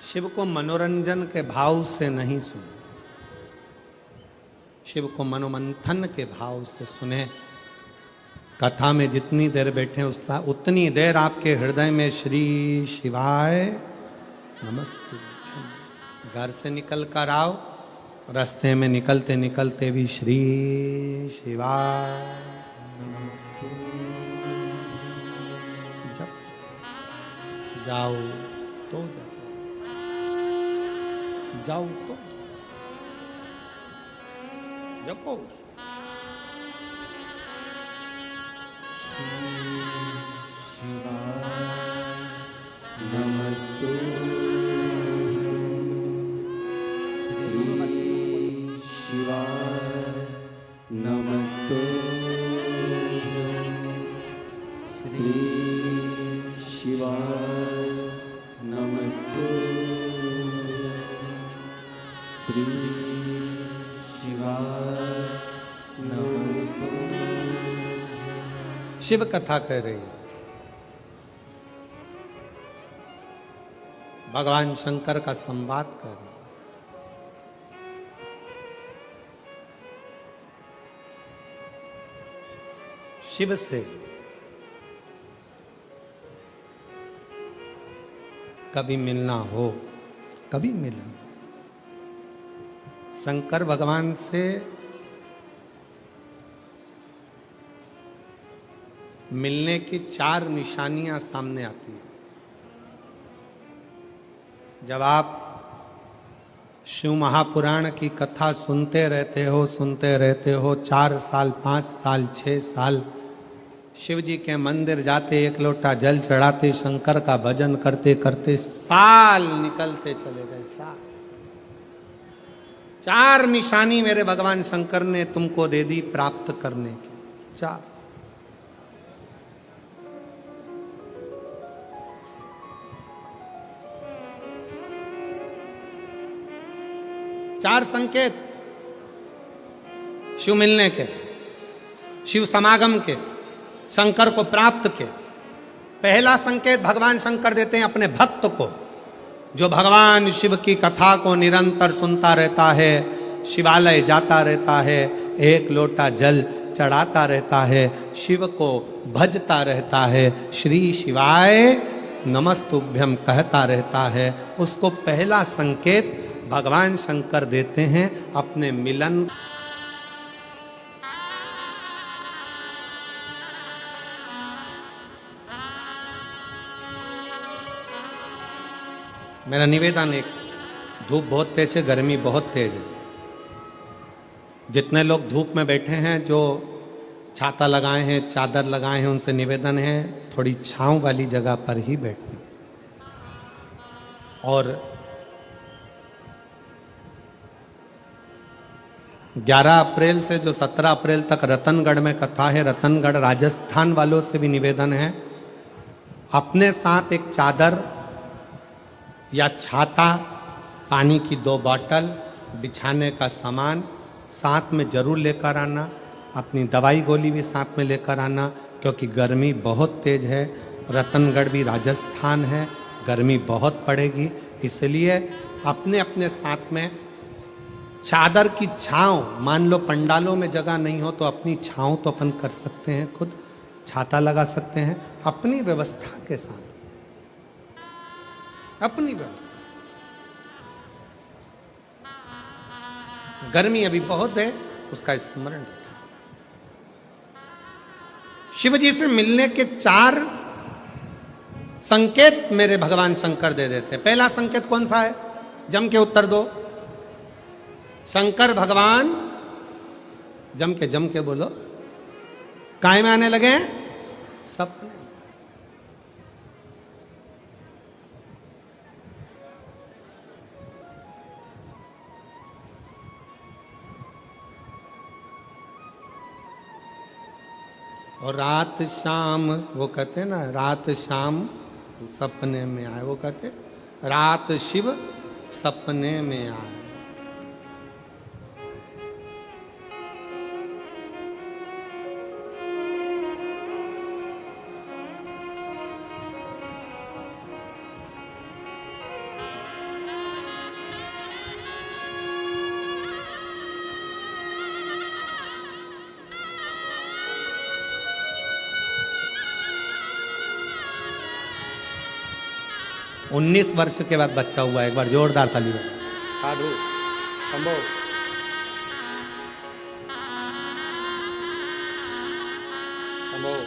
शिव को मनोरंजन के भाव से नहीं सुने, शिव को मनोमंथन के भाव से सुने। कथा में जितनी देर बैठे उतनी देर आपके हृदय में श्री शिवाय नमस्तुभ्यं। घर से निकल कर आओ, रास्ते में निकलते निकलते भी श्री शिवाय नमस्तुभ्यं। जाओ तो जाओ तो जपो। नमस्तु श्री शिवाय नमस्तु श्री शिवाय नमस्तु श्री शिवाय नमस्तु। शिव कथा कह रही है, भगवान शंकर का संवाद कर रही है। शिव से कभी मिलना हो, कभी मिला, शंकर भगवान से मिलने की 4 निशानियां सामने आती हैं। जब आप शिव महापुराण की कथा सुनते रहते हो 4 साल 5 साल 6 साल शिव जी के मंदिर जाते, 1 लोटा जल चढ़ाते, शंकर का भजन करते करते साल निकलते चले गए। साल 4 निशानी मेरे भगवान शंकर ने तुमको दे दी प्राप्त करने की। 4 संकेत शिव मिलने के, शिव समागम के, शंकर को प्राप्त के। पहला संकेत भगवान शंकर देते हैं अपने भक्त को, जो भगवान शिव की कथा को निरंतर सुनता रहता है, शिवालय जाता रहता है, 1 लोटा जल चढ़ाता रहता है, शिव को भजता रहता है, श्री शिवाय नमस्तुभ्यम कहता रहता है। उसको पहला संकेत भगवान शंकर देते हैं अपने मिलन। मेरा निवेदन एक, धूप बहुत तेज है, गर्मी बहुत तेज है। जितने लोग धूप में बैठे हैं, जो छाता लगाए हैं, चादर लगाए हैं, उनसे निवेदन है थोड़ी छांव वाली जगह पर ही बैठना। और 11 अप्रैल से जो 17 अप्रैल तक रतनगढ़ में कथा है, रतनगढ़ राजस्थान वालों से भी निवेदन है, अपने साथ एक चादर या छाता, पानी की 2 बोतल, बिछाने का सामान साथ में जरूर लेकर आना। अपनी दवाई गोली भी साथ में लेकर आना, क्योंकि गर्मी बहुत तेज है। रतनगढ़ भी राजस्थान है, गर्मी बहुत पड़ेगी, इसलिए अपने अपने साथ में चादर की छांव, मान लो पंडालों में जगह नहीं हो तो अपनी छांव तो अपन कर सकते हैं, खुद छाता लगा सकते हैं अपनी व्यवस्था के साथ। अपनी व्यवस्था। गर्मी अभी बहुत है, उसका स्मरण रखें। शिव जी से मिलने के 4 संकेत मेरे भगवान शंकर दे देते हैं। पहला संकेत कौन सा है? जम के उत्तर दो। शंकर भगवान जम के बोलो, काय में आने लगे? सपने। और रात शाम, वो कहते हैं ना, रात शाम सपने में आए, वो कहते रात शिव सपने में आए। उन्नीस वर्ष के बाद बच्चा हुआ। एक बार जोरदार ताली बजाओ। साधु शंभो। शंभो।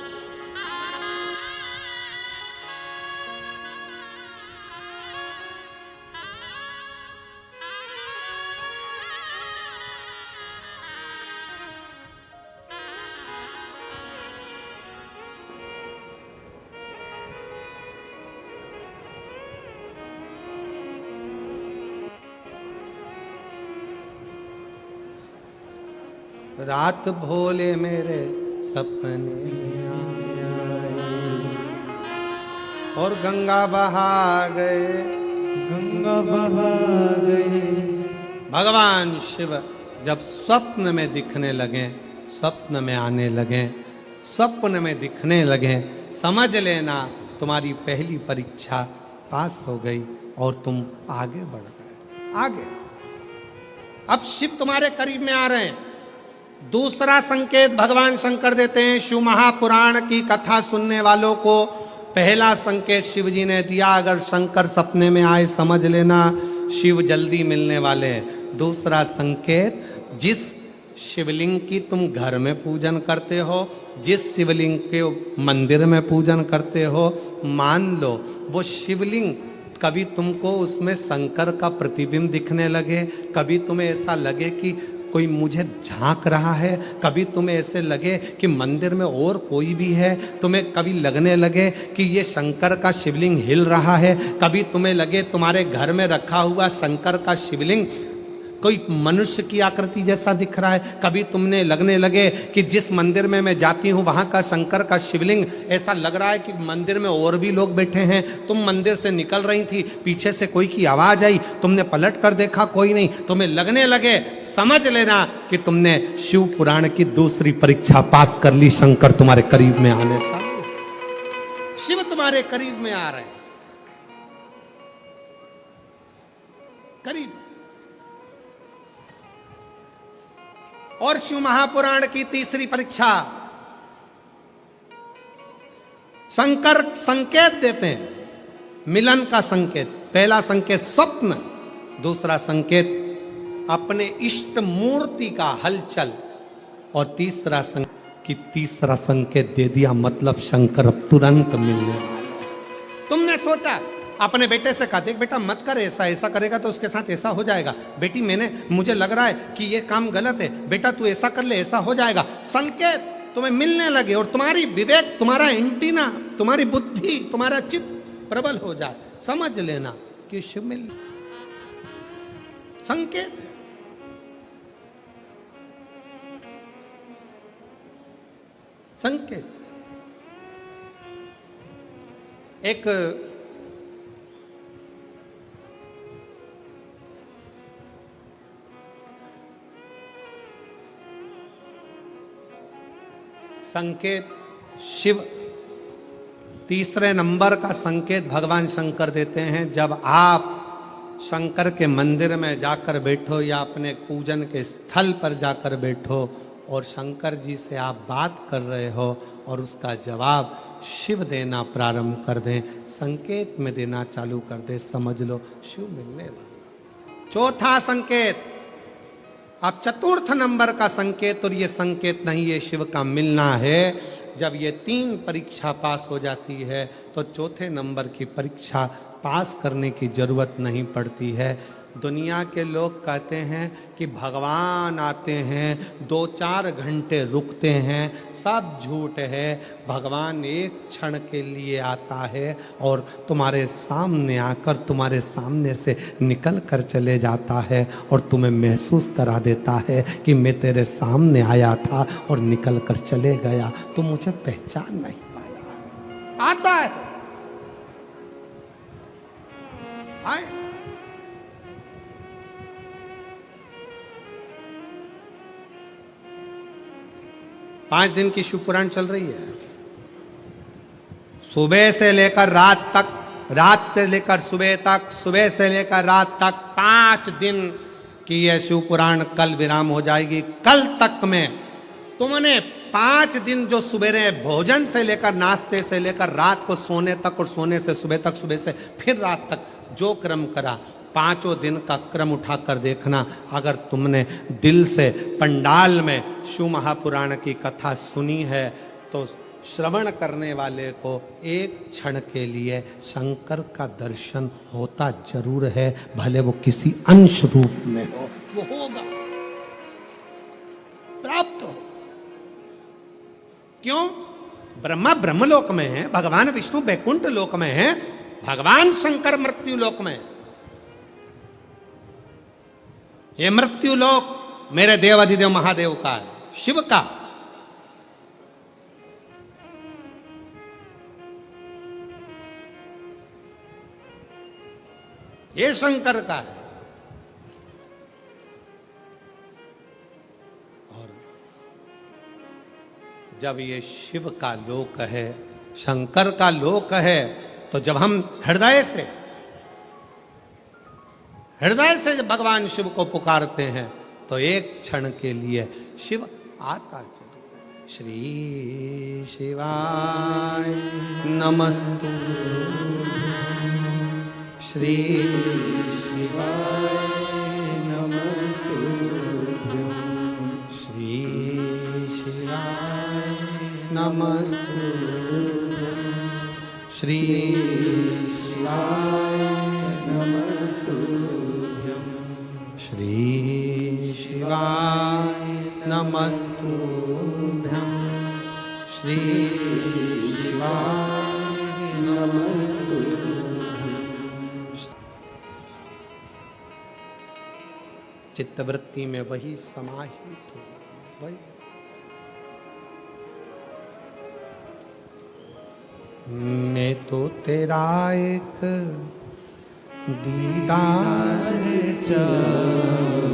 रात भोले मेरे सपने में आए और गंगा बहा गए, गंगा बहा गए। भगवान शिव जब स्वप्न में दिखने लगे, स्वप्न में आने लगे, स्वप्न में दिखने लगे, समझ लेना तुम्हारी पहली परीक्षा पास हो गई और तुम आगे बढ़ गए। आगे अब शिव तुम्हारे करीब में आ रहे हैं। दूसरा संकेत भगवान शंकर देते हैं। शिव महापुराण की कथा सुनने वालों को पहला संकेत शिव जी ने दिया, अगर शंकर सपने में आए समझ लेना शिव जल्दी मिलने वाले हैं। दूसरा संकेत, जिस शिवलिंग की तुम घर में पूजन करते हो, जिस शिवलिंग के मंदिर में पूजन करते हो, मान लो वो शिवलिंग कभी तुमको उसमें शंकर का प्रतिबिंब दिखने लगे, कभी तुम्हें ऐसा लगे कि कोई मुझे झांक रहा है, कभी तुम्हें ऐसे लगे कि मंदिर में और कोई भी है, तुम्हें कभी लगने लगे कि ये शंकर का शिवलिंग हिल रहा है, कभी तुम्हें लगे तुम्हारे घर में रखा हुआ शंकर का शिवलिंग कोई मनुष्य की आकृति जैसा दिख रहा है, कभी तुमने लगने लगे कि जिस मंदिर में मैं जाती हूँ वहाँ का शंकर का शिवलिंग ऐसा लग रहा है कि मंदिर में और भी लोग बैठे हैं। तुम मंदिर से निकल रही थी, पीछे से कोई की आवाज़ आई, तुमने पलट कर देखा कोई नहीं, तुम्हें लगने लगे, समझ लेना कि तुमने शिव पुराण की दूसरी परीक्षा पास कर ली। शंकर तुम्हारे करीब में आने चालू, शिव तुम्हारे करीब में आ रहे हैं, करीब। और शिव महापुराण की तीसरी परीक्षा, शंकर संकेत देते हैं, मिलन का संकेत। पहला संकेत स्वप्न, दूसरा संकेत अपने इष्ट मूर्ति का हलचल, और तीसरा संकेत दे दिया, मतलब शंकर अब तुरंत मिलने वाले हैं। तुमने सोचा, अपने बेटे से कहा, देख बेटा मत कर ऐसा, ऐसा करेगा तो उसके साथ ऐसा हो जाएगा। बेटी मुझे लग रहा है कि ये काम गलत है, बेटा तू ऐसा कर ले, ऐसा हो जाएगा। संकेत तुम्हें मिलने लगे और तुम्हारी विवेक, तुम्हारा एंटीना, तुम्हारी बुद्धि, तुम्हारा चित्त प्रबल हो जाए, समझ लेना कि शिव मिल। संकेत संकेत एक संकेत शिव तीसरे नंबर का संकेत भगवान शंकर देते हैं। जब आप शंकर के मंदिर में जाकर बैठो या अपने पूजन के स्थल पर जाकर बैठो और शंकर जी से आप बात कर रहे हो और उसका जवाब शिव देना प्रारंभ कर दें, संकेत में देना चालू कर दे, समझ लो शिव मिलने वाला। चौथा संकेत, अब चतुर्थ नंबर का संकेत, और ये संकेत नहीं, ये शिव का मिलना है। जब ये 3 परीक्षा पास हो जाती है तो चौथे नंबर की परीक्षा पास करने की जरूरत नहीं पड़ती है। दुनिया के लोग कहते हैं कि भगवान आते हैं 2-4 घंटे रुकते हैं, सब झूठ है। भगवान एक क्षण के लिए आता है और तुम्हारे सामने आकर तुम्हारे सामने से निकल कर चले जाता है और तुम्हें महसूस करा देता है कि मैं तेरे सामने आया था और निकल कर चले गया, तो मुझे पहचान नहीं पाया। आता है, आए। पांच दिन की शिव पुराण चल रही है, सुबह से लेकर रात तक, रात से लेकर सुबह तक, सुबह से लेकर रात तक 5 दिन की यह शिव पुराण कल विराम हो जाएगी। कल तक में तुमने 5 दिन जो सुबह भोजन से लेकर, नाश्ते से लेकर रात को सोने तक और सोने से सुबह तक, सुबह से फिर रात तक जो क्रम करा, 5 दिन का क्रम उठाकर देखना। अगर तुमने दिल से पंडाल में शिव महापुराण की कथा सुनी है तो श्रवण करने वाले को एक क्षण के लिए शंकर का दर्शन होता जरूर है, भले वो किसी अंश रूप में हो, वो होगा, प्राप्त हो। क्यों? ब्रह्मा ब्रह्मलोक में है, भगवान विष्णु बैकुंठ लोक में है, भगवान शंकर मृत्यु लोक में। ये मृत्यु लोक मेरे देवाधिदेव महादेव का है, शिव का। ये शंकर का है। और जब ये शिव का लोक है, शंकर का लोक है, तो जब हम हृदय से जब भगवान शिव को पुकारते हैं तो एक क्षण के लिए शिव आता जरूर है। श्री शिवाय नमस्तु, श्री शिवाय नमस्तु, श्री शिवाय नमस्तु, श्री शिवाय नमस्तु, श्री शिवाय नमस्तुभ्यं, श्री शिवाय नमस्तुभ्यं। चित्तवृत्ति में वही समाहित हो, वही। मैं तो तेरा एक दीदार चाहूं,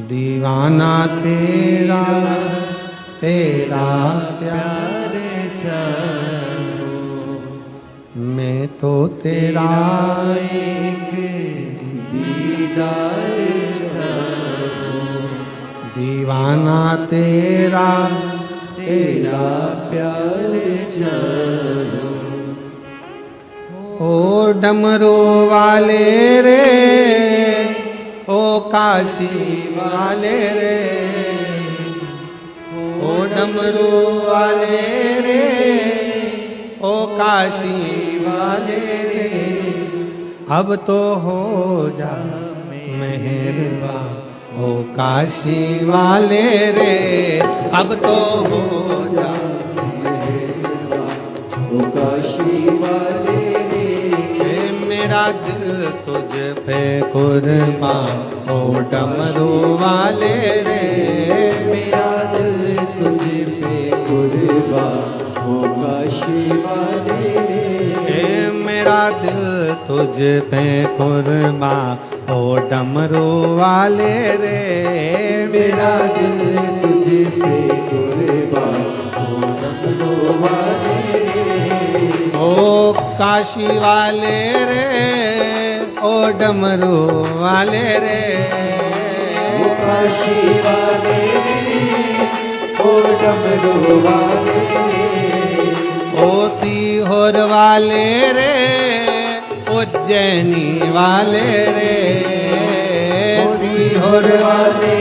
दीवाना तेरा, तेरा प्यार चाहूं। मैं तो तेरा एक दीदार चाहूं, दीवाना तेरा, तेरा प्यार चाहूं। ओ डमरू वाले रे, ओ काशी वाले रे, ओ डमरू वाले रे, ओ काशी वाले रे, अब तो हो जा मेहरबान, ओ काशी वाले रे, अब तो हो जा मेहरबान, ओ काशी वाले रे। मेरा दिल तुझ पे कुर्बान, ओ डमरू वाले रे, मेरा दिल तुझ पे कुर्बान, ओ काशी वाले रे। मेरा दिल तुझ पे कुर्बान, ओ डमरू वाले रे, मेरा दिल तुझ पे कुर्बान, ओ डमरू वाले रे। ओ काशी वाले रे, ओ डमरू वाले रे, ओ काशी वाले ओ डमरू वाले ओ सीहोर वाले रे उज्जैनी वाले रे सीहोर वाले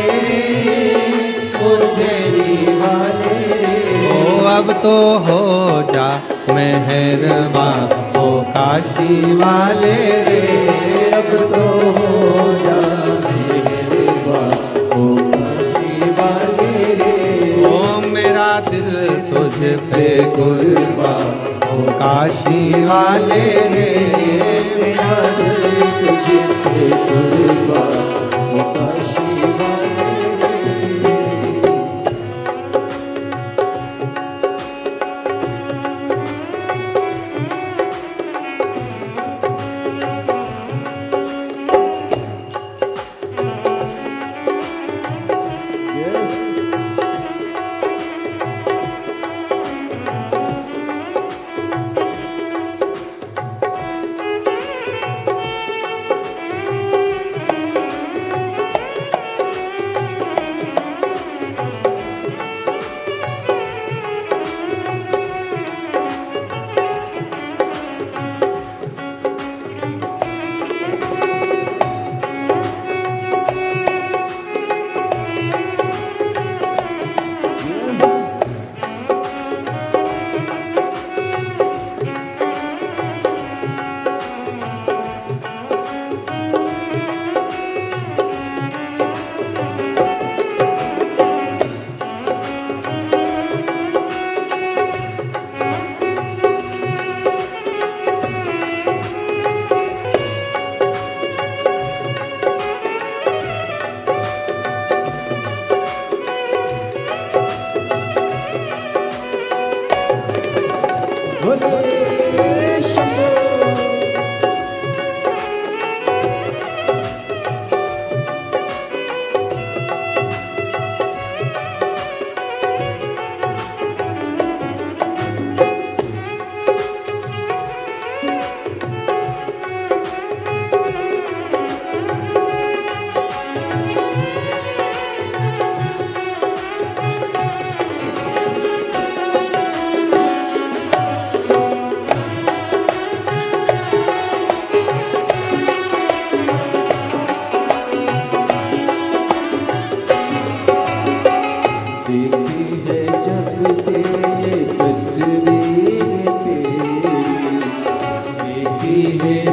उज्जैनी वाले ओ अब तो हो जा मेहरबान ओ काशी वाले रे अब तो हो जा मेहरबान ओ काशी वाले रे ओ मेरा दिल तुझ पे कुर्बान ओ काशी वाले रे मेरा दिल तुझ पे कुर्बान ओ काशी वाले रे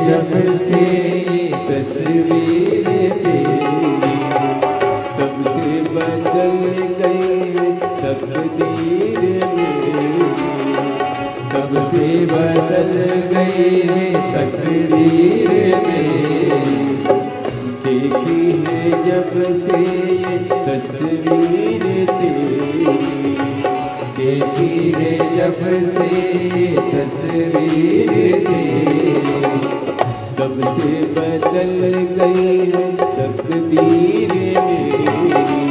जब से तस्वीर तेरी तब से बदल गई तकदीर मेरी तब से बदल गई तकदीर मेरी देखी है जब से ये तस्वीर तेरी देखी है जब से ये तस्वीर तेरी तब से बदल गई है तकदीर मेरी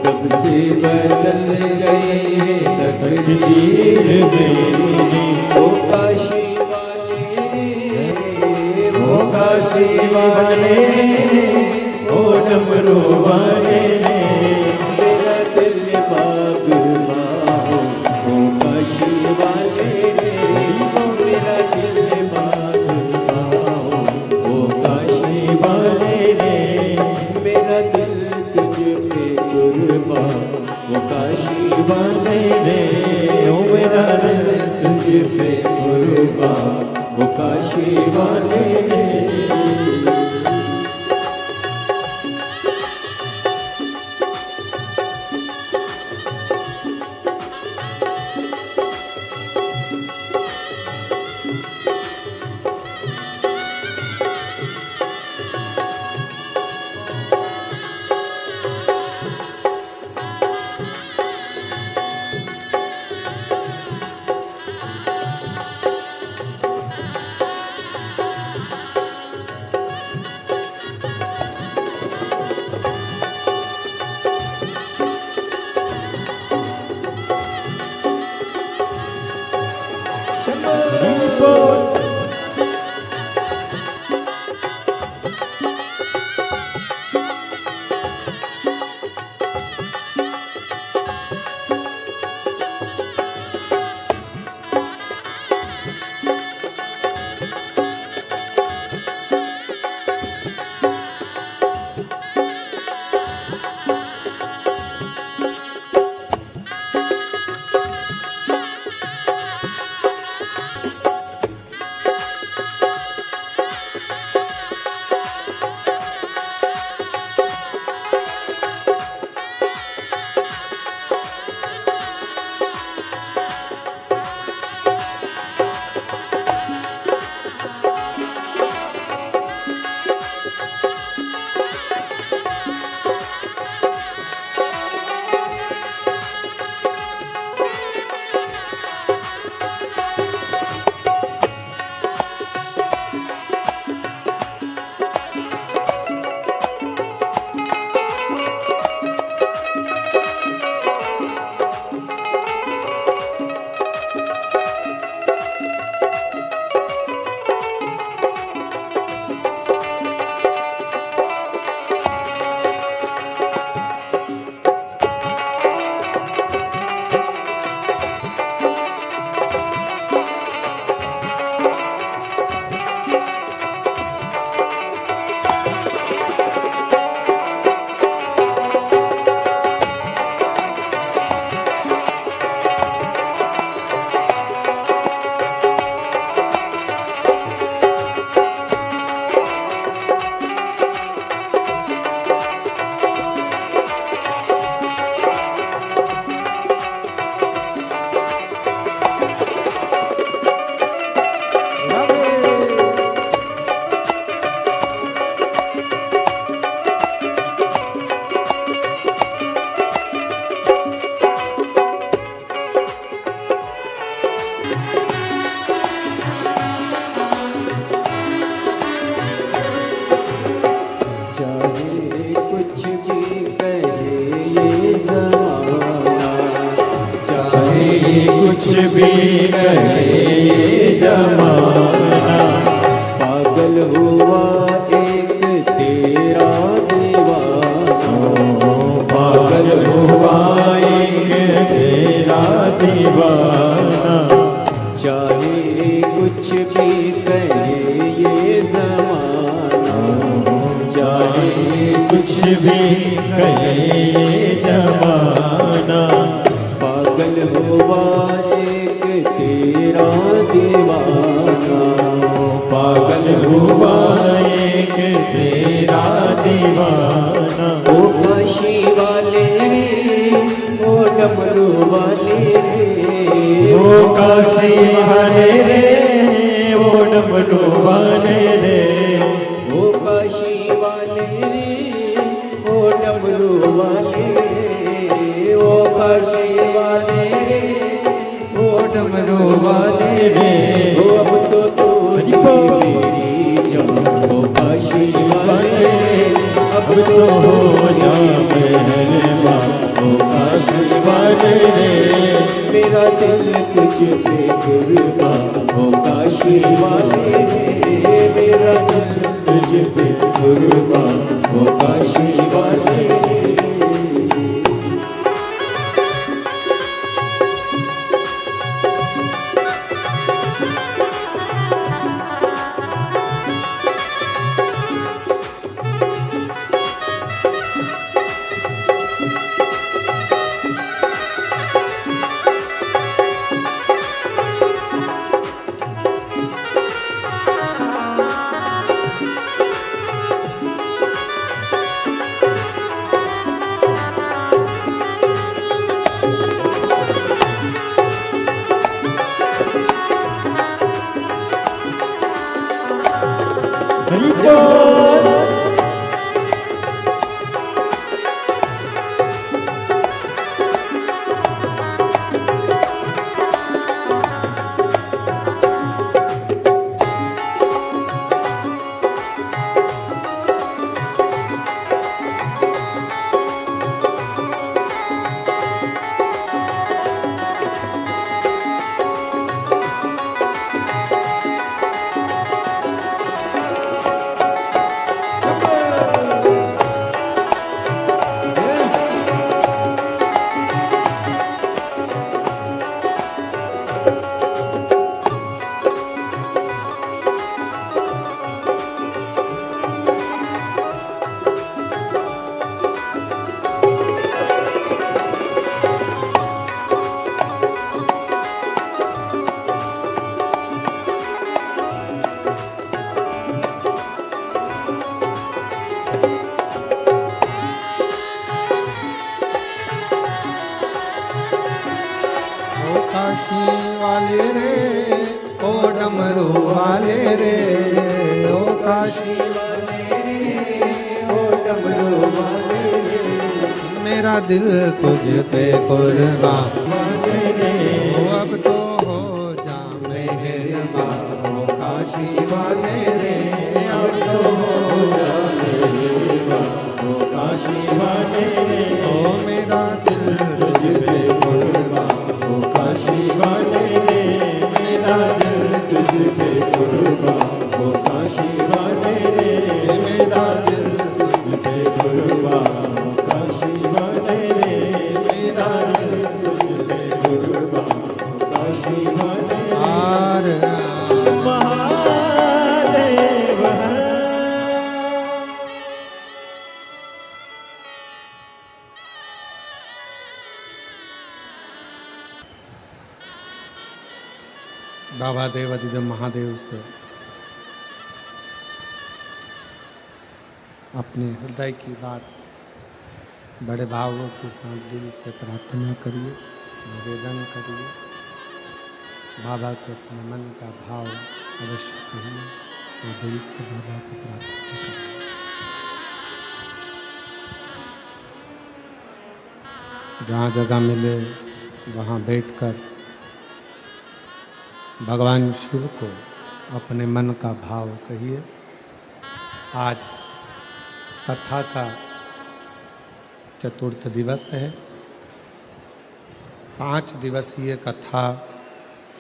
तब से बदल गई है तकदीर मेरी ओ काशी वाले ओ काशी वाले ओ डमरू वाले मेरा दिल बागबान ओ काशी वाले ओ मेरा दिल मेरा दिल तुझ पे कुर्बान वो काशी वाले रे ओ मेरा दिल तुझ पे कुर्बान वो काशी वाले रे भी कहे जमाना, पागल हुआ एक तेरा दीवाना, पागल हुआ एक तेरा दीवाना। चाहे कुछ भी कहे ये जमाना, चाहे कुछ भी कहे ये जमाना, पागल हुआ एक तेरा दीवाना, पागल हुआ एक तेरा दीवाना। ओ काशी वाले ओ डमरू वाले रे, ओ काशी वाले रे ओ डमरू वाले रे, ओ काशी वाले रे ओ डमरू वाले रे, ओ काशी वाले रे ओ डमरू वाले रे। ओ अब तो तू ही मेरी जान, ओ काशी वाले रे अब तो हो जा मेहरबान, ओ काशी वाले रे मेरा दिल तुझ पे कुर्बान, ओ काशी वाले रे मेरा दिल तुझ पे कुर्बान, ओ काशी वाले रे। काशी वाले रे ओ डमरू वाले रे, ओ काशी वाले रे ओ डमरू वाले रे मेरा दिल तुझ पे कुर्बान, ओ अब तो हो जा मेहरबान, ओ काशी वाले रे अब तो हो जा मेहरबान, ओ काशी वाले रे ओ मेरा दिल तुझ पे कुर्बान, ओ काशी वाले रे मेरा दिल तुझ पे कुर्बान, ओ काशी वाले रे मेरा दिल तुझ पे कुर्बान, ओ काशी वाले रे मेरा दिल तुझ पे कुर्बान, ओ काशी वाले महादेव बाबा देव अधिदेव महादेव से अपने हृदय की बात बड़े भावों के साथ दिल से प्रार्थना करिए, निवेदन करिए। बाबा को अपने मन का भाव अवश्य कहिए और दिल से बाबा को प्रार्थना करिए। जहाँ जगह मिले वहाँ बैठकर भगवान शिव को अपने मन का भाव कहिए। आज कथा का चतुर्थ दिवस है। 5 दिवसीय कथा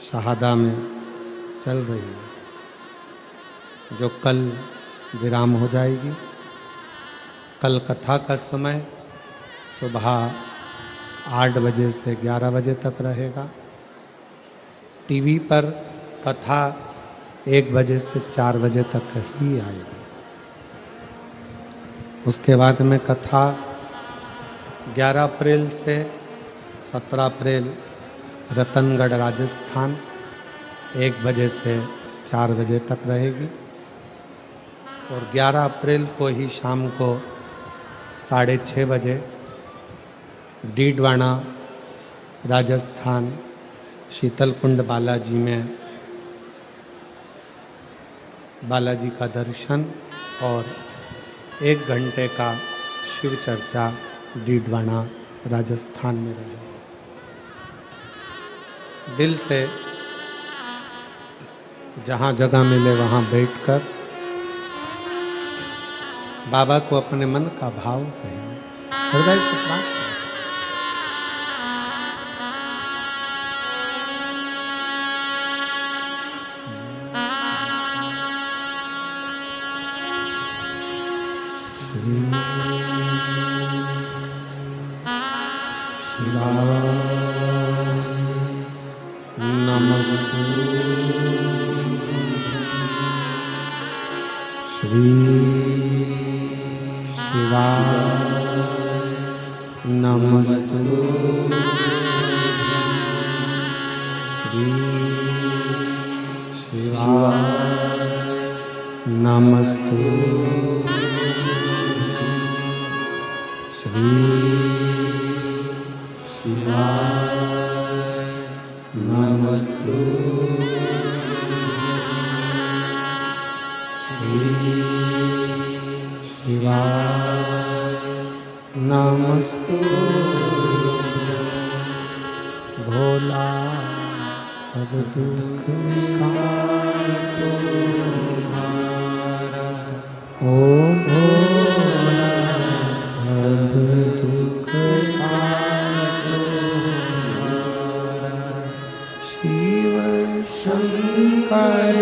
शहादा में चल रही है, जो कल विराम हो जाएगी। कल कथा का समय सुबह 8 बजे से 11 बजे तक रहेगा। टीवी पर कथा 1 बजे से 4 बजे तक ही आएगी। उसके बाद में कथा 11 अप्रैल से 17 अप्रैल रतनगढ़ राजस्थान 1 बजे से 4 बजे तक रहेगी। और 11 अप्रैल को ही शाम को 6:30 बजे डीडवाना राजस्थान शीतलकुंड बालाजी में बालाजी का दर्शन और 1 घंटे का शिव चर्चा डीडवाना राजस्थान में रहेगा। दिल से जहाँ जगह मिले वहाँ बैठकर बाबा को अपने मन का भाव कहें, हृदय से प्रार्थना। श्री नमस्तु श्री शिवाय नमस्तु श्री शिवाय नमस्तु श्री शिवाय नमस्तु श्री शिवाय नमस्तु भोला सब दुख काटो हमारा, ओ भोला सब दुख काटो हमारा। शिव शंकर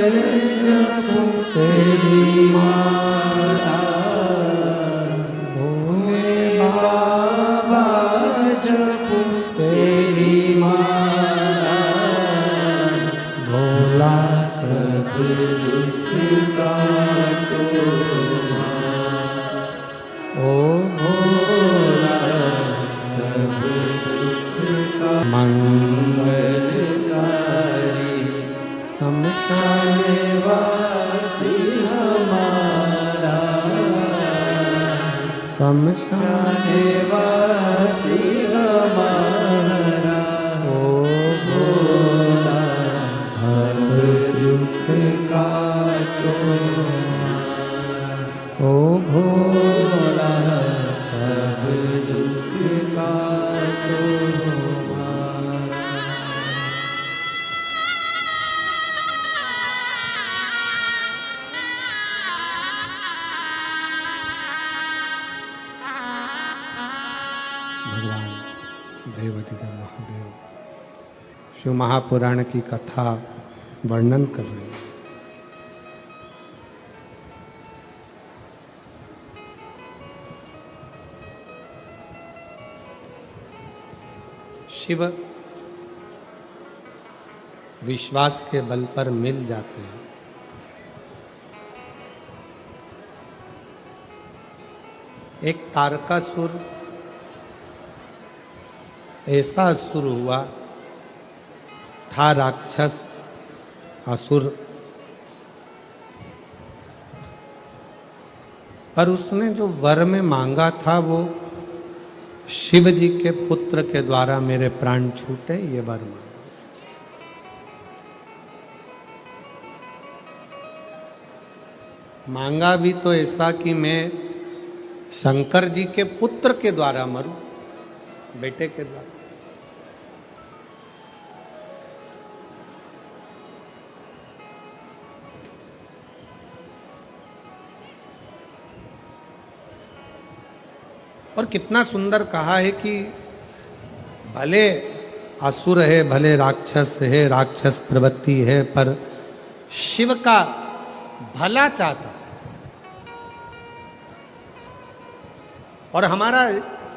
जप तेरी माला, भोले बाबा जप तेरी माला, भोला सब दुख काटो हमारा, ओ भोला सब दुख का मंगलकारी शमशान वासी हमारा, शमशान वासी हमारा, ओ भोला सब दुख काटो हमारा, ओ भोला सब दुख काटो हमारा। भगवान देवाधिदेव महादेव शिव महापुराण की कथा वर्णन कर रहे हैं। शिव विश्वास के बल पर मिल जाते हैं। एक तारकासुर ऐसा असुर हुआ था, राक्षस असुर, पर उसने जो वर में मांगा था वो शिव जी के पुत्र के द्वारा मेरे प्राण छूटे, ये वर मांगा। मांगा भी तो ऐसा कि मैं शंकर जी के पुत्र के द्वारा मरूं, बेटे के द्वारा। और कितना सुंदर कहा है कि भले असुर है भले राक्षस है, राक्षस प्रवृत्ति है, पर शिव का भला चाहता है। और हमारा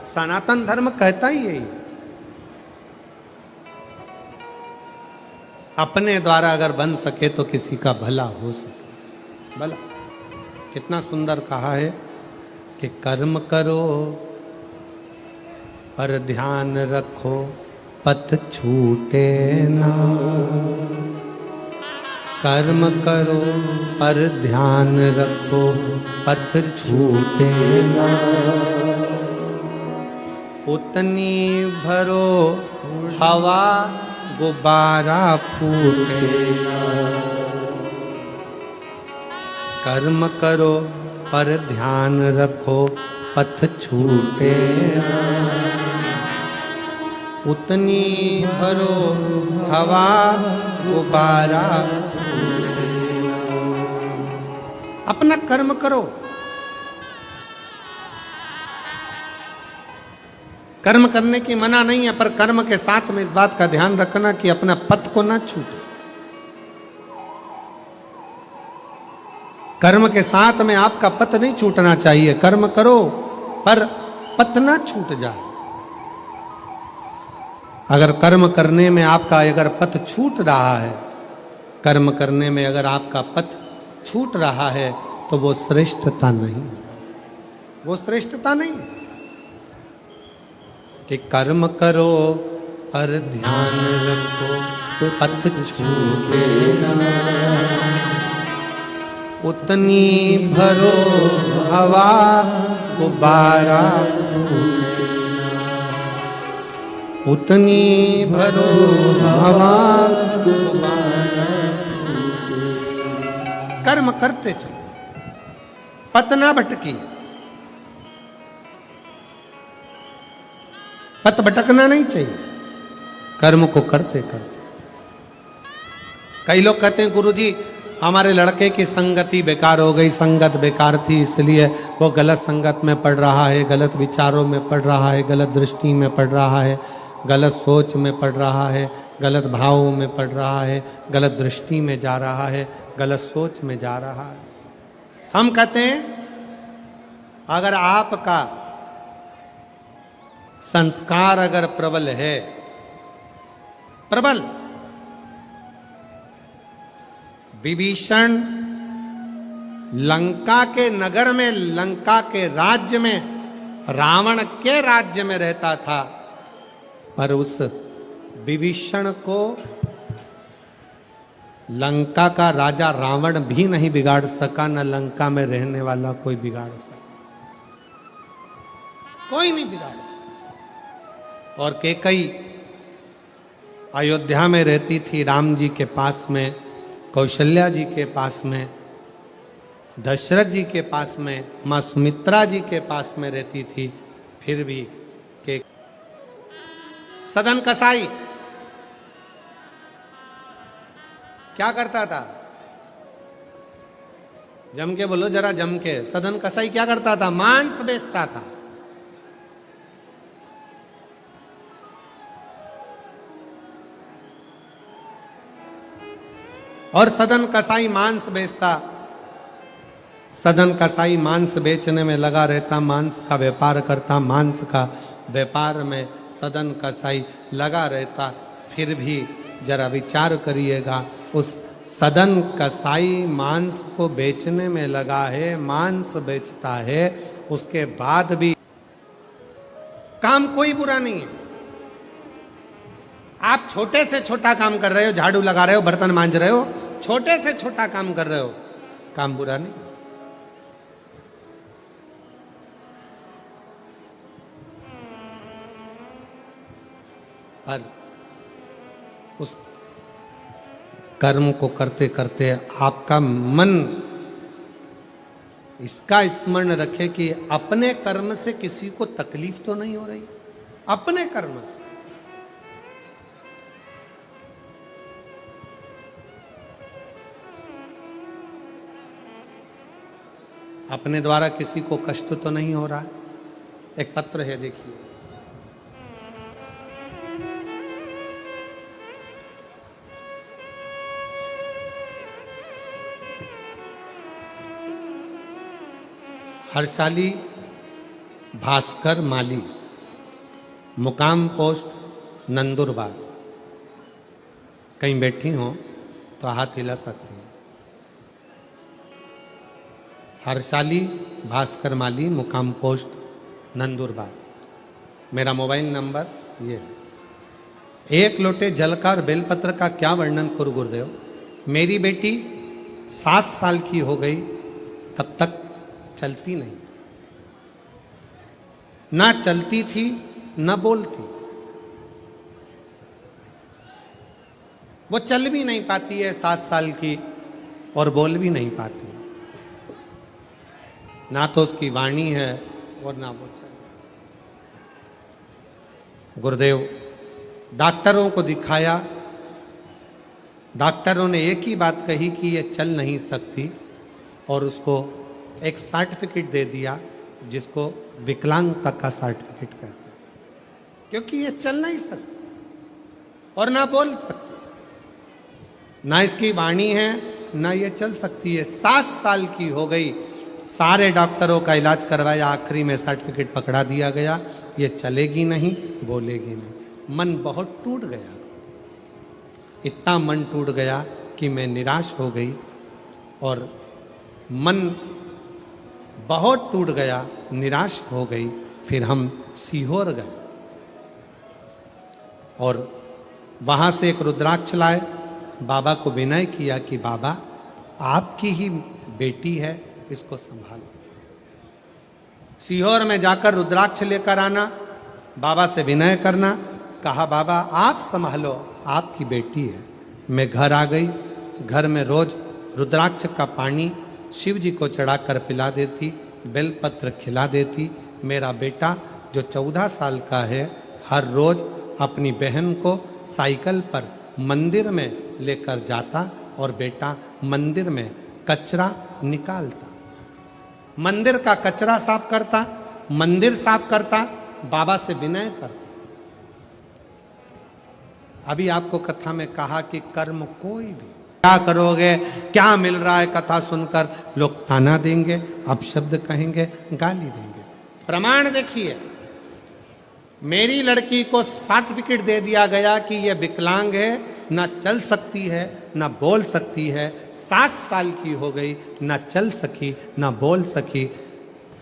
सनातन धर्म कहता ही यही है, अपने द्वारा अगर बन सके तो किसी का भला हो सके। भला कितना सुंदर कहा है कि कर्म करो पर ध्यान रखो पथ छूटे ना। कर्म करो पर ध्यान रखो पथ छूटे ना। उतनी भरो हवा गुब्बारा फूटे ना। कर्म करो पर ध्यान रखो पथ छूटे ना। उतनी भरो हवा गुब्बारा फूटे ना। अपना कर्म करो। कर्म करने की मना नहीं है, पर कर्म के साथ में इस बात का ध्यान रखना कि अपना पथ को ना छूटे। कर्म के साथ में आपका पथ नहीं छूटना चाहिए। कर्म करो पर पथ ना छूट जाए। अगर कर्म करने में आपका अगर पथ छूट रहा है, कर्म करने में अगर आपका पथ छूट रहा है, तो वो श्रेष्ठता नहीं, वो श्रेष्ठता नहीं है। कि कर्म करो पर ध्यान रखो पथ छूटे ना। उतनी भरो हवा गुब्बारा फूटे ना। उतनी भरो हवा गुब्बारा फूटे ना। कर्म करते चलो, पथ ना भटकी। पथ भटकना नहीं चाहिए, कर्म को करते करते। कई लोग कहते हैं गुरुजी हमारे लड़के की संगति बेकार हो गई, संगत बेकार थी इसलिए वो गलत संगत में पड़ रहा है, गलत विचारों में पड़ रहा है, गलत दृष्टि में पड़ रहा है, गलत सोच में पड़ रहा है, गलत भावों में पड़ रहा है, गलत दृष्टि में जा रहा है, गलत सोच में जा रहा है। हम कहते हैं अगर आपका संस्कार अगर प्रबल है, प्रबल, विभीषण लंका के नगर में, लंका के राज्य में, रावण के राज्य में रहता था, पर उस विभीषण को लंका का राजा रावण भी नहीं बिगाड़ सका, न लंका में रहने वाला कोई बिगाड़ सका, कोई नहीं बिगाड़ सका। और कैकई अयोध्या में रहती थी, राम जी के पास में, कौशल्या जी के पास में, दशरथ जी के पास में, माँ सुमित्रा जी के पास में रहती थी, फिर भी के सदन कसाई क्या करता था? जम के बोलो जरा, जम के। सदन कसाई क्या करता था? मांस बेचता था। और सदन कसाई मांस बेचता, सदन कसाई मांस बेचने में लगा रहता, मांस का व्यापार करता, मांस का व्यापार में सदन कसाई लगा रहता। फिर भी जरा विचार करिएगा, उस सदन कसाई मांस को बेचने में लगा है, मांस बेचता है, उसके बाद भी काम कोई बुरा नहीं है। आप छोटे से छोटा काम कर रहे हो, झाड़ू लगा रहे हो, बर्तन मांज रहे हो, छोटे से छोटा काम कर रहे हो, काम बुरा नहीं। पर उस कर्म को करते करते आपका मन इसका स्मरण रखे कि अपने कर्म से किसी को तकलीफ तो नहीं हो रही, अपने कर्म से। अपने द्वारा किसी को कष्ट तो नहीं हो रहा है। एक पत्र है, देखिए। हर्षाली भास्कर माली, मुकाम पोस्ट नंदुरबार। कहीं बैठी हो तो हाथ हिला सकती हैं। हर्षाली भास्कर माली, मुकाम पोस्ट नंदुरबार। मेरा मोबाइल नंबर ये है। एक लोटे जल का और बेलपत्र का क्या वर्णन करूं गुरुदेव। मेरी बेटी 7 साल की हो गई, तब तक चलती नहीं, ना चलती थी ना बोलती। वो चल भी नहीं पाती है 7 साल की, और बोल भी नहीं पाती। ना तो उसकी वाणी है और ना वो चल। गुरुदेव डॉक्टरों को दिखाया, डॉक्टरों ने एक ही बात कही कि ये चल नहीं सकती, और उसको एक सर्टिफिकेट दे दिया जिसको विकलांगता का सर्टिफिकेट कहते हैं, क्योंकि ये चल नहीं सकती और ना बोल सकती, ना इसकी वाणी है ना ये चल सकती है। 7 साल की हो गई, सारे डॉक्टरों का इलाज करवाया, आखिरी में सर्टिफिकेट पकड़ा दिया गया, ये चलेगी नहीं, बोलेगी नहीं। मन बहुत टूट गया, इतना मन टूट गया कि मैं निराश हो गई, और मन बहुत टूट गया, निराश हो गई। फिर हम सीहोर गए और वहाँ से एक रुद्राक्ष लाए, बाबा को विनय किया कि बाबा आपकी ही बेटी है, इसको संभालो। सीहोर में जाकर रुद्राक्ष लेकर आना, बाबा से विनय करना, कहा बाबा आप संभालो, आपकी बेटी है। मैं घर आ गई, घर में रोज रुद्राक्ष का पानी शिव जी को चढ़ाकर पिला देती, बेलपत्र खिला देती। मेरा बेटा जो 14 साल का है, हर रोज अपनी बहन को साइकिल पर मंदिर में लेकर जाता, और बेटा मंदिर में कचरा निकालता, मंदिर का कचरा साफ करता, मंदिर साफ करता, बाबा से विनय करता। अभी आपको कथा में कहा कि कर्म कोई भी क्या करोगे, क्या मिल रहा है, कथा सुनकर लोग ताना देंगे, अपशब्द कहेंगे, गाली देंगे। प्रमाण देखिए, मेरी लड़की को सर्टिफिकेट दे दिया गया कि यह विकलांग है, ना चल सकती है ना बोल सकती है। 7 साल की हो गई, ना चल सकी ना बोल सकी।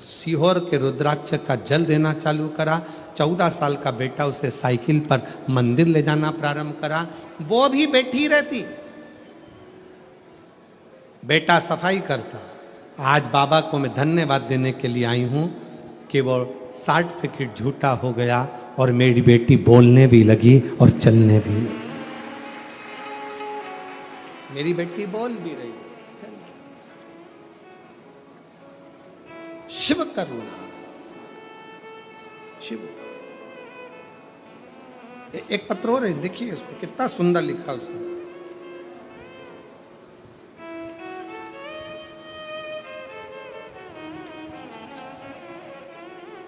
सीहोर के रुद्राक्ष का जल देना चालू करा। 14 साल का बेटा उसे साइकिल पर मंदिर ले जाना प्रारंभ करा, वो भी बैठी रहती, बेटा सफाई करता। आज बाबा को मैं धन्यवाद देने के लिए आई हूं कि वो सर्टिफिकेट झूठा हो गया और मेरी बेटी बोलने भी लगी और चलने भी लगी। मेरी बेटी बोल भी रही है। शिव करुणा, शिव। एक पत्र और है, देखिए उसको कितना सुंदर लिखा उसने।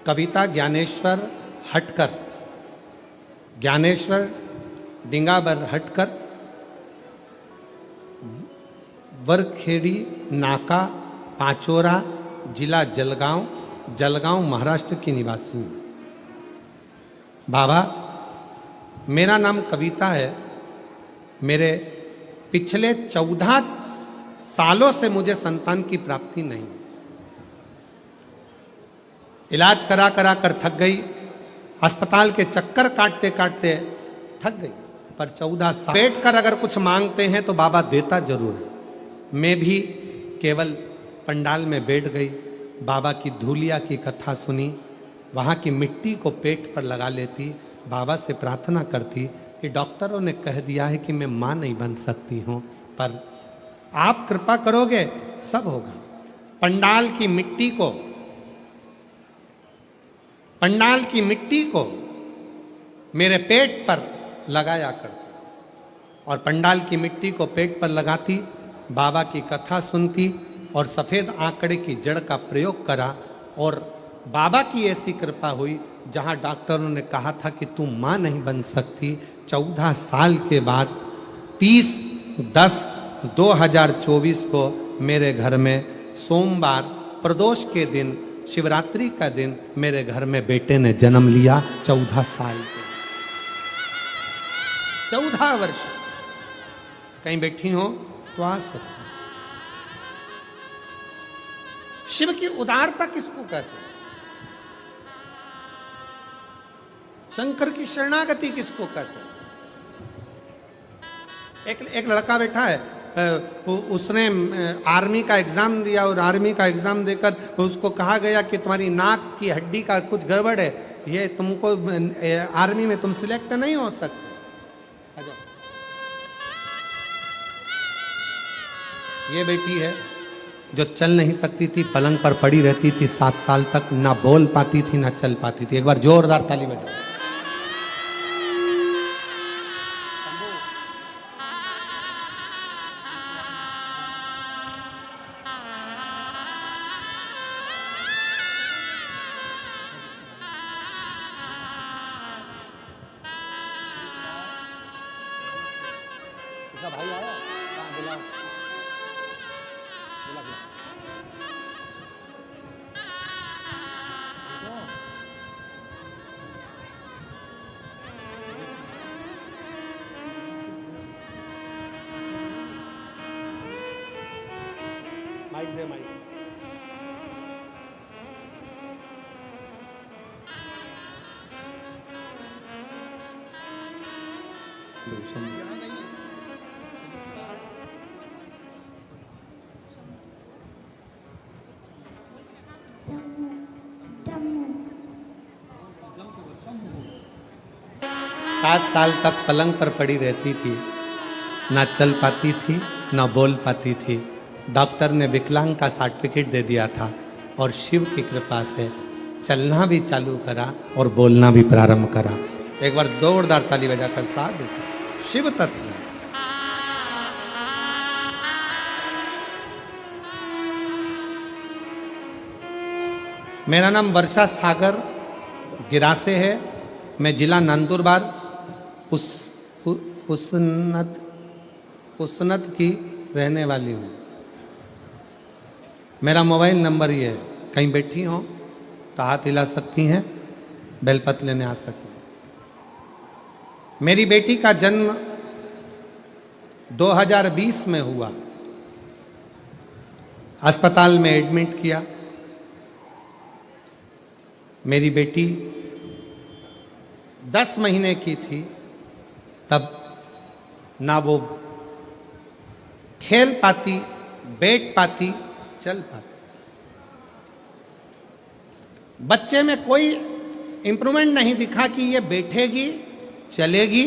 कविता ज्ञानेश्वर हटकर, ज्ञानेश्वर डिंगाबर हटकर, वरखेड़ी नाका, पाचोरा, जिला जलगांव, जलगांव महाराष्ट्र की निवासी हूँ। बाबा मेरा नाम कविता है। मेरे पिछले 14 सालों से मुझे संतान की प्राप्ति नहीं। इलाज करा करा कर थक गई, अस्पताल के चक्कर काटते काटते थक गई, पर 14 साल बैठ कर अगर कुछ मांगते हैं तो बाबा देता जरूर है। मैं भी केवल पंडाल में बैठ गई, बाबा की धूलिया की कथा सुनी, वहाँ की मिट्टी को पेट पर लगा लेती, बाबा से प्रार्थना करती कि डॉक्टरों ने कह दिया है कि मैं माँ नहीं बन सकती हूँ, पर आप कृपा करोगे सब होगा। पंडाल की मिट्टी को, पंडाल की मिट्टी को मेरे पेट पर लगाया करती, और पंडाल की मिट्टी को पेट पर लगाती, बाबा की कथा सुनती, और सफ़ेद आंकड़े की जड़ का प्रयोग करा, और बाबा की ऐसी कृपा हुई जहां डॉक्टरों ने कहा था कि तुम मां नहीं बन सकती। 14 साल के बाद 30/10/2024 को मेरे घर में सोमवार प्रदोष के दिन शिवरात्रि का दिन मेरे घर में बेटे ने जन्म लिया 14 साल के, 14 वर्ष। कहीं बैठी हो तो आ सकते। शिव की उदारता किसको कहते हैं? शंकर की शरणागति किसको कहते हैं? एक लड़का बैठा है, उसने आर्मी का एग्जाम दिया और आर्मी का एग्जाम देकर उसको कहा गया कि तुम्हारी नाक की हड्डी का कुछ गड़बड़ है, ये तुमको आर्मी में तुम सिलेक्ट नहीं हो सकते। ये बेटी है जो चल नहीं सकती थी, पलंग पर पड़ी रहती थी 7 साल तक, ना बोल पाती थी ना चल पाती थी। एक बार जोरदार ताली बजाओ। भाई आया, बुलाओ। माइक दे, माइक। सात साल तक पलंग पर पड़ी रहती थी, ना चल पाती थी ना बोल पाती थी। डॉक्टर ने विकलांग का सर्टिफिकेट दे दिया था और शिव की कृपा से चलना भी चालू करा और बोलना भी प्रारंभ करा। एक बार जोरदार ताली बजाकर साथ देते। शिव तत्व मेरा नाम वर्षा सागर गिरासे है। मैं जिला नंदुरबार पुसनत की रहने वाली हूँ। मेरा मोबाइल नंबर ये है, कहीं बैठी हो तो हाथ हिला सकती हैं, बेलपत्र लेने आ सकती हैं। मेरी बेटी का जन्म 2020 में हुआ। अस्पताल में एडमिट किया। मेरी बेटी 10 महीने की थी, तब ना वो खेल पाती, बैठ पाती, चल पाती। बच्चे में कोई इंप्रूवमेंट नहीं दिखा कि ये बैठेगी, चलेगी,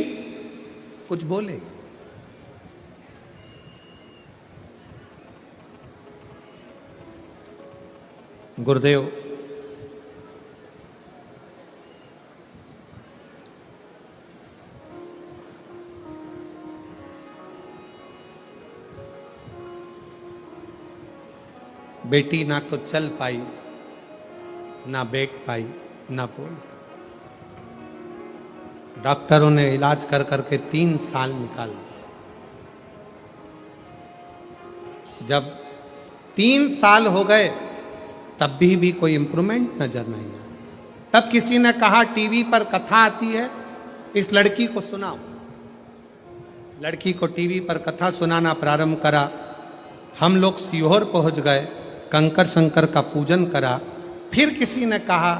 कुछ बोलेगी। गुरुदेव बेटी ना तो चल पाई, ना बैठ पाई, ना बोल। डॉक्टरों ने इलाज कर करके 3 साल निकाल दिए। जब 3 साल हो गए तब भी कोई इंप्रूवमेंट नजर नहीं आया। तब किसी ने कहा टीवी पर कथा आती है, इस लड़की को सुनाओ। लड़की को टीवी पर कथा सुनाना प्रारंभ करा। हम लोग सीहोर पहुंच गए, कंकर शंकर का पूजन करा। फिर किसी ने कहा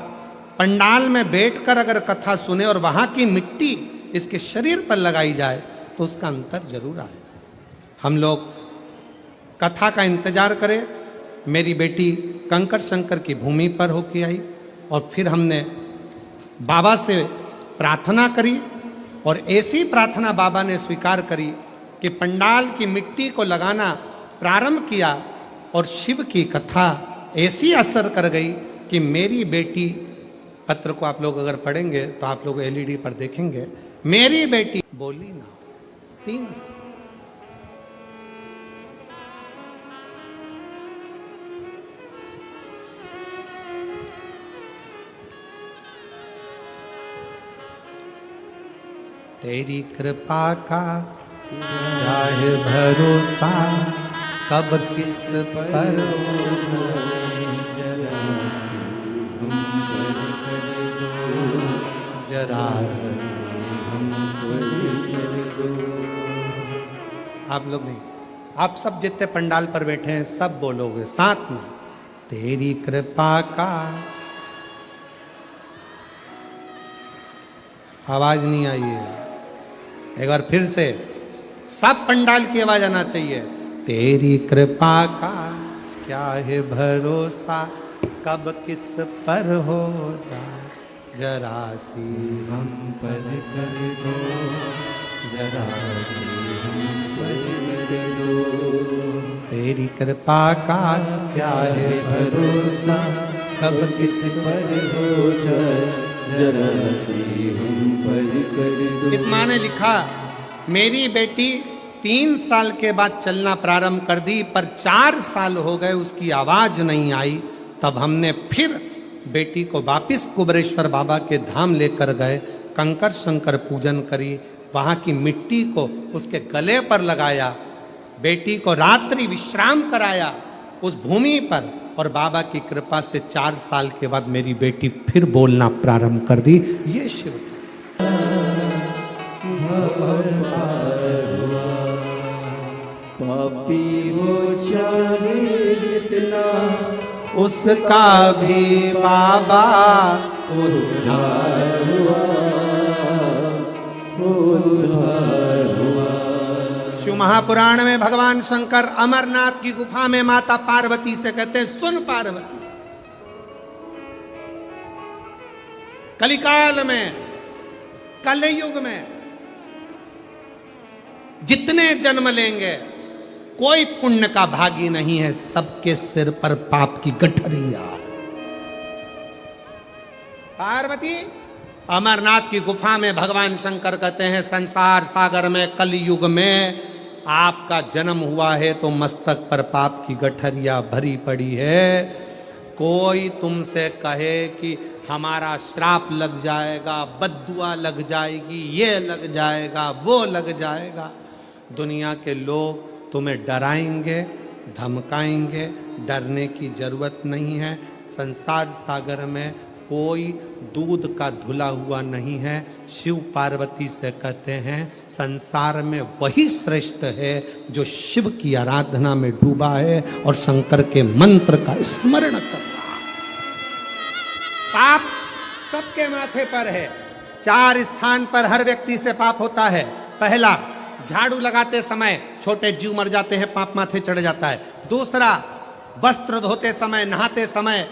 पंडाल में बैठकर अगर कथा सुने और वहां की मिट्टी इसके शरीर पर लगाई जाए तो उसका अंतर जरूर आए। हम लोग कथा का इंतजार करें। मेरी बेटी कंकर शंकर की भूमि पर होके आई और फिर हमने बाबा से प्रार्थना करी और ऐसी प्रार्थना बाबा ने स्वीकार करी कि पंडाल की मिट्टी को लगाना प्रारंभ किया और शिव की कथा ऐसी असर कर गई कि मेरी बेटी, पत्र को आप लोग अगर पढ़ेंगे तो आप लोग एलईडी पर देखेंगे, मेरी बेटी बोली ना 3 साल। तेरी कृपा का है भरोसा, कब किस पर आप लोग नहीं, आप सब जितने पंडाल पर बैठे हैं सब बोलोगे साथ में, तेरी कृपा का। आवाज नहीं आई है, एक बार फिर से सब पंडाल की आवाज आना चाहिए। तेरी कृपा का क्या है भरोसा, कब किस पर हो जाए, जरा सी हम पर कर दो, जरा सी हम पर कर दो। तेरी कृपा का क्या है भरोसा, कब किस पर हो जाए, जरा सी हम पर कर दो। इस माँ ने लिखा, मेरी बेटी 3 साल के बाद चलना प्रारंभ कर दी, पर 4 साल हो गए उसकी आवाज नहीं आई। तब हमने फिर बेटी को वापिस कुबरेश्वर बाबा के धाम लेकर गए, कंकर शंकर पूजन करी, वहां की मिट्टी को उसके गले पर लगाया, बेटी को रात्रि विश्राम कराया उस भूमि पर, और बाबा की कृपा से 4 साल के बाद मेरी बेटी फिर बोलना प्रारंभ कर दी। ये शिव पापी हो चाहे जितना, उसका भी बाबा उद्धार हुआ, उद्धार हुआ। शिव महापुराण में भगवान शंकर अमरनाथ की गुफा में माता पार्वती से कहते हैं, सुन पार्वती, कलिकाल में, कलयुग में जितने जन्म लेंगे कोई पुण्य का भागी नहीं है, सबके सिर पर पाप की गठरिया। पार्वती, अमरनाथ की गुफा में भगवान शंकर कहते हैं, संसार सागर में कलयुग में आपका जन्म हुआ है तो मस्तक पर पाप की गठरिया भरी पड़ी है। कोई तुमसे कहे कि हमारा श्राप लग जाएगा, बद्दुआ लग जाएगी, ये लग जाएगा, वो लग जाएगा, दुनिया के लोग तुम्हें डराएंगे, धमकाएंगे, डरने की जरूरत नहीं है। संसार सागर में कोई दूध का धुला हुआ नहीं है। शिव पार्वती से कहते हैं, संसार में वही श्रेष्ठ है जो शिव की आराधना में डूबा है और शंकर के मंत्र का स्मरण कर रहा है। पाप सबके माथे पर है। 4 स्थान पर हर व्यक्ति से पाप होता है। पहला, झाड़ू लगाते समय छोटे जीव मर जाते हैं, पाप माथे चढ़ जाता है। दूसरा, वस्त्र धोते समय, नहाते समय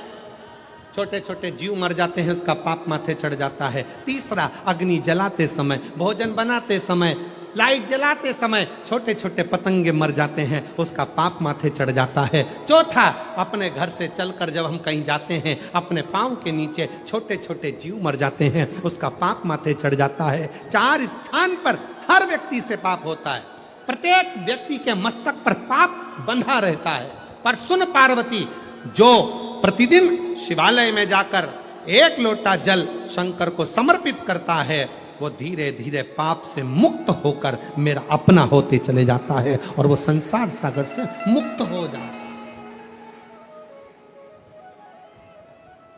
छोटे छोटे जीव मर जाते हैं, उसका पाप माथे चढ़ जाता है। तीसरा, अग्नि जलाते समय, भोजन बनाते समय, लाइट जलाते समय छोटे छोटे पतंगे मर जाते हैं, उसका पाप माथे चढ़ जाता है। चौथा, अपने घर से चलकर जब हम कहीं जाते हैं, अपने पांव के नीचे छोटे छोटे जीव मर जाते हैं, उसका पाप माथे चढ़ जाता है। 4 स्थान पर हर व्यक्ति से पाप होता है। प्रत्येक व्यक्ति के मस्तक पर पाप बंधा रहता है। पर सुन पार्वती, जो प्रतिदिन शिवालय में जाकर 1 लोटा जल शंकर को समर्पित करता है, वो धीरे धीरे पाप से मुक्त होकर मेरा अपना होते चले जाता है और वो संसार सागर से मुक्त हो जाता है।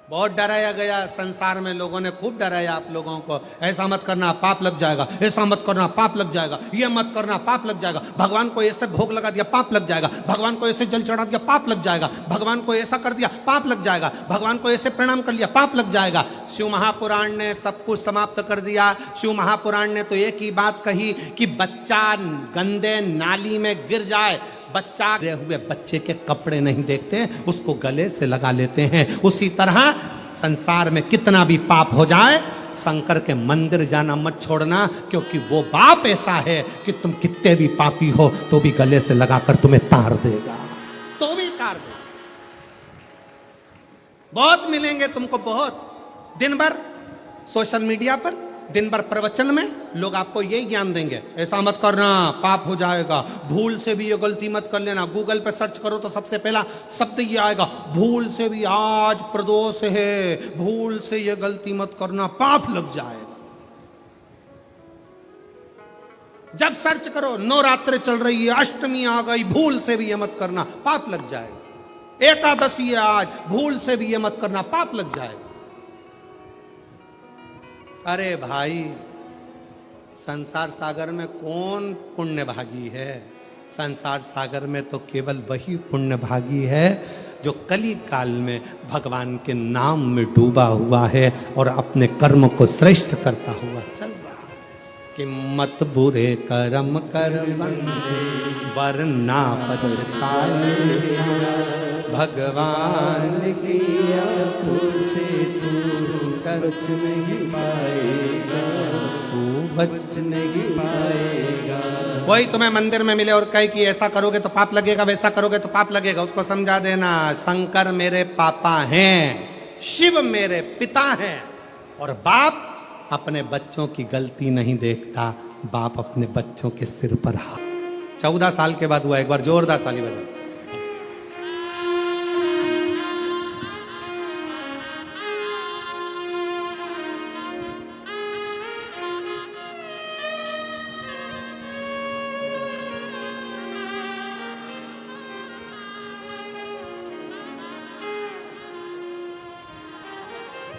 बहुत डराया गया संसार में, लोगों ने खूब डराया आप लोगों को, ऐसा मत करना पाप लग जाएगा, ऐसा मत करना पाप लग जाएगा, ये मत करना पाप लग जाएगा, भगवान को ऐसे भोग लगा दिया पाप लग जाएगा, भगवान को ऐसे जल चढ़ा दिया पाप लग जाएगा, भगवान को ऐसा कर दिया पाप लग जाएगा, भगवान को ऐसे प्रणाम कर लिया पाप लग जाएगा। शिव महापुराण ने सब कुछ समाप्त कर दिया। शिव महापुराण ने तो एक ही बात कही कि बच्चा गंदे नाली में गिर जाए, बच्चा गिरे हुए बच्चे के कपड़े नहीं देखते, उसको गले से लगा लेते हैं। उसी तरह संसार में कितना भी पाप हो जाए, शंकर के मंदिर जाना मत छोड़ना, क्योंकि वो बाप ऐसा है कि तुम कितने भी पापी हो तो भी गले से लगाकर तुम्हें तार देगा, तो भी तार देगा। बहुत मिलेंगे तुमको, बहुत। दिन भर सोशल मीडिया पर, दिन भर प्रवचन में लोग आपको यही ज्ञान देंगे, ऐसा मत करना पाप हो जाएगा, भूल से भी ये गलती मत कर लेना। गूगल पे सर्च करो तो सबसे पहला शब्द ये आएगा, भूल से भी आज प्रदोष है, भूल से ये गलती मत करना पाप लग जाएगा। जब सर्च करो, नवरात्रि चल रही है, अष्टमी आ गई, भूल से भी ये मत करना पाप लग जाएगा। एकादशी है आज, भूल से भी ये मत करना पाप लग जाएगा। अरे भाई, संसार सागर में कौन पुण्य भागी है? संसार सागर में तो केवल वही पुण्य भागी है जो कली काल में भगवान के नाम में डूबा हुआ है और अपने कर्म को श्रेष्ठ करता हुआ चल रहा है। कि मत बुरे कर्म कर बंदे वरना पछताए, भगवान की आँखों से तू बच नहीं पाएगा, तू बच बच नहीं पाएगा। कोई तुम्हें मंदिर में मिले और कहे कि ऐसा करोगे तो पाप लगेगा, वैसा करोगे तो पाप लगेगा, उसको समझा देना शंकर मेरे पापा हैं, शिव मेरे पिता हैं, और बाप अपने बच्चों की गलती नहीं देखता, बाप अपने बच्चों के सिर पर हाथ। 14 साल के बाद हुआ। एक बार जोरदार ताली बजाओ।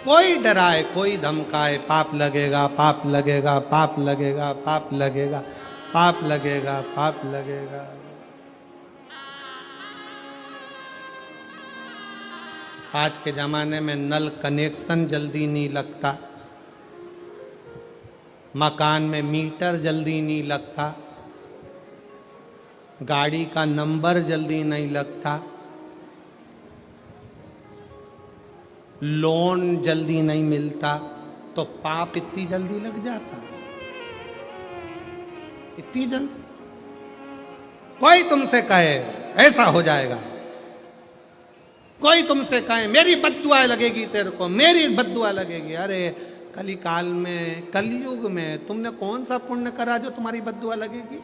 कोई डराए, कोई धमकाए, पाप लगेगा, पाप लगेगा, पाप लगेगा, पाप लगेगा, पाप लगेगा, पाप लगेगा। आज के जमाने में नल कनेक्शन जल्दी नहीं लगता, मकान में मीटर जल्दी नहीं लगता, गाड़ी का नंबर जल्दी नहीं लगता, लोन जल्दी नहीं मिलता, तो पाप इतनी जल्दी लग जाता, इतनी जल्दी। कोई तुमसे कहे ऐसा हो जाएगा, कोई तुमसे कहे मेरी बद्दुआ लगेगी तेरे को, मेरी बद्दुआ लगेगी। अरे कली काल में, कलयुग में तुमने कौन सा पुण्य करा जो तुम्हारी बद्दुआ लगेगी?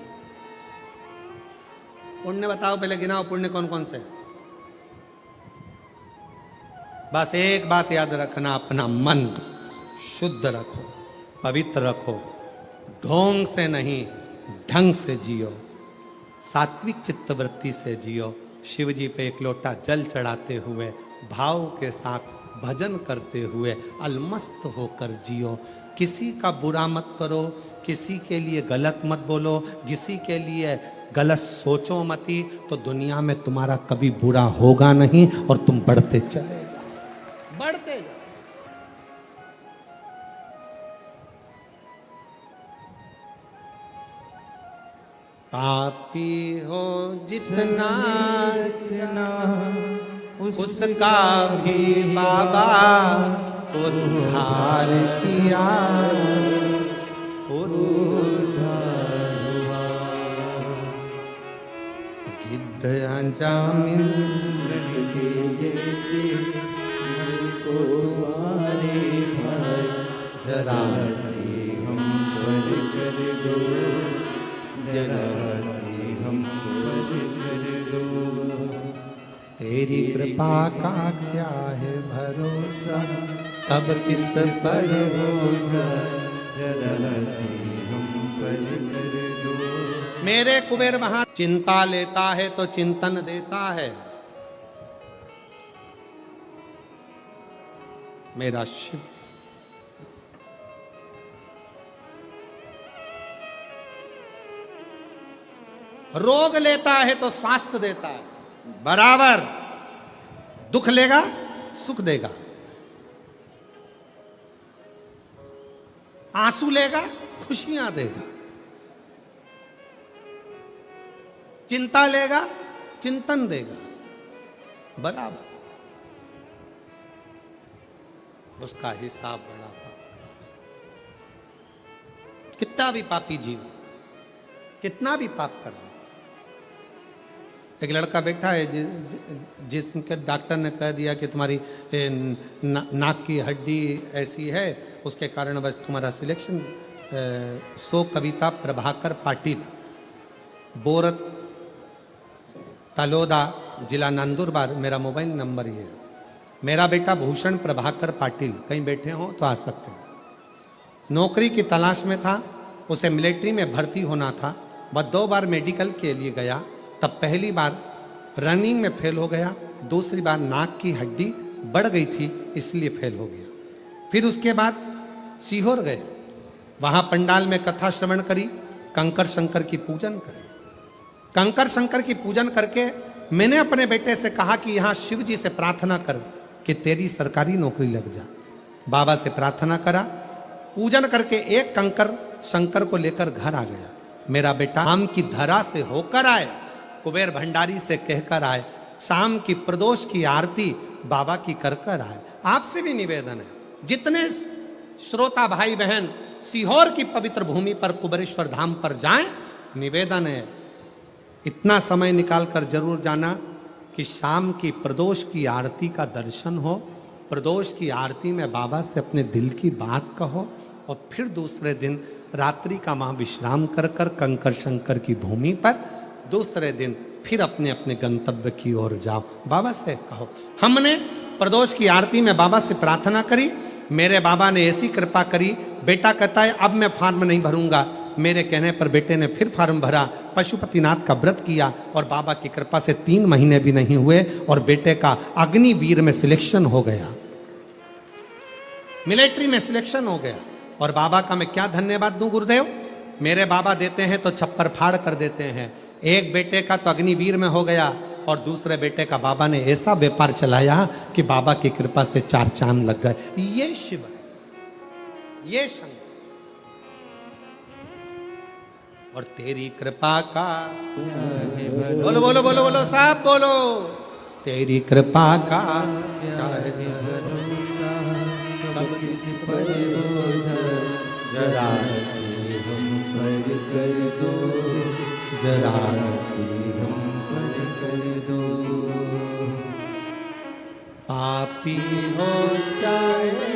पुण्य बताओ, पहले गिनाओ पुण्य कौन कौन से। बस एक बात याद रखना, अपना मन शुद्ध रखो, पवित्र रखो, ढोंग से नहीं ढंग से जियो, सात्विक चित्तवृत्ति से जियो, शिव जी पे एक लोटा जल चढ़ाते हुए भाव के साथ भजन करते हुए अलमस्त होकर जियो। किसी का बुरा मत करो, किसी के लिए गलत मत बोलो, किसी के लिए गलत सोचो मती, तो दुनिया में तुम्हारा कभी बुरा होगा नहीं और तुम बढ़ते चले जाओ, बढ़ते जाओ। पापी हो जितना जितना उसका भी बाबा उद्धार किया, उद्धार हुआ। गिद्ध अंजामिन के जैसे हमको तुम्हारे भाई, जरा सी हम पर कर दो, जरा सी हम पर कर दो। तेरी कृपा का क्या है भरोसा, कब किस पर हो जाए, जरा सी हम पर कर दो। मेरे कुबेर वहां चिंता लेता है तो चिंतन देता है। मेरा शिव रोग लेता है तो स्वास्थ्य देता है, बराबर दुख लेगा सुख देगा, आंसू लेगा खुशियां देगा, चिंता लेगा चिंतन देगा, बराबर उसका हिसाब बड़ा। कितना भी पापी जीव, कितना भी पाप कर, एक लड़का बैठा है जिसके डॉक्टर ने कह दिया कि तुम्हारी नाक की हड्डी ऐसी है, उसके कारण बस तुम्हारा सिलेक्शन। सो कविता प्रभाकर पाटिल, बोरत तलोदा, जिला नंदुरबार, मेरा मोबाइल नंबर ये है। मेरा बेटा भूषण प्रभाकर पाटिल कहीं बैठे हो तो आ सकते हैं। नौकरी की तलाश में था, उसे मिलिट्री में भर्ती होना था, वह 2 बार मेडिकल के लिए गया, तब पहली बार रनिंग में फेल हो गया, दूसरी बार नाक की हड्डी बढ़ गई थी इसलिए फेल हो गया। फिर उसके बाद सीहोर गए, वहां पंडाल में कथा श्रवण करी, कंकर शंकर की पूजन करी। कंकर शंकर की पूजन करके मैंने अपने बेटे से कहा कि यहां शिव जी से प्रार्थना कर कि तेरी सरकारी नौकरी लग जा। बाबा से प्रार्थना करा, पूजन करके एक कंकर शंकर को लेकर घर आ गया। मेरा बेटा शाम की धरा से होकर आए, कुबेर भंडारी से कहकर आए, शाम की प्रदोष की आरती बाबा की कर कर आए। आपसे भी निवेदन है, जितने श्रोता भाई बहन सीहोर की पवित्र भूमि पर कुबेरेश्वर धाम पर जाएं, निवेदन है इतना समय निकालकर जरूर जाना कि शाम की प्रदोष की आरती का दर्शन हो, प्रदोष की आरती में बाबा से अपने दिल की बात कहो और फिर दूसरे दिन रात्रि का वहाँ विश्राम कर कर कंकर शंकर की भूमि पर दूसरे दिन फिर अपने अपने गंतव्य की ओर जाओ। बाबा से कहो। हमने प्रदोष की आरती में बाबा से प्रार्थना करी, मेरे बाबा ने ऐसी कृपा करी, बेटा कहता है अब मैं फार्म नहीं भरूंगा। मेरे कहने पर बेटे ने फिर फार्म भरा, पशुपतिनाथ का व्रत किया और बाबा की कृपा से 3 महीने भी नहीं हुए और बेटे का अग्निवीर में सिलेक्शन हो गया, मिलिट्री में सिलेक्शन हो गया। और बाबा का मैं क्या धन्यवाद दूं गुरुदेव, मेरे बाबा देते हैं तो छप्पर फाड़ कर देते हैं। एक बेटे का तो अग्निवीर में हो गया और दूसरे बेटे का बाबा ने ऐसा व्यापार चलाया कि बाबा की कृपा से 4 चांद लग गए। ये शिव है, ये शंकर। और तेरी कृपा का बोलो बोलो बोलो बोलो साहब बोलो, तेरी कृपा का क्या है भरोसा, कब किस पर बोझ जरा से हम पर कर दो, जरा से हम पर कर दो। पापी हो चाहे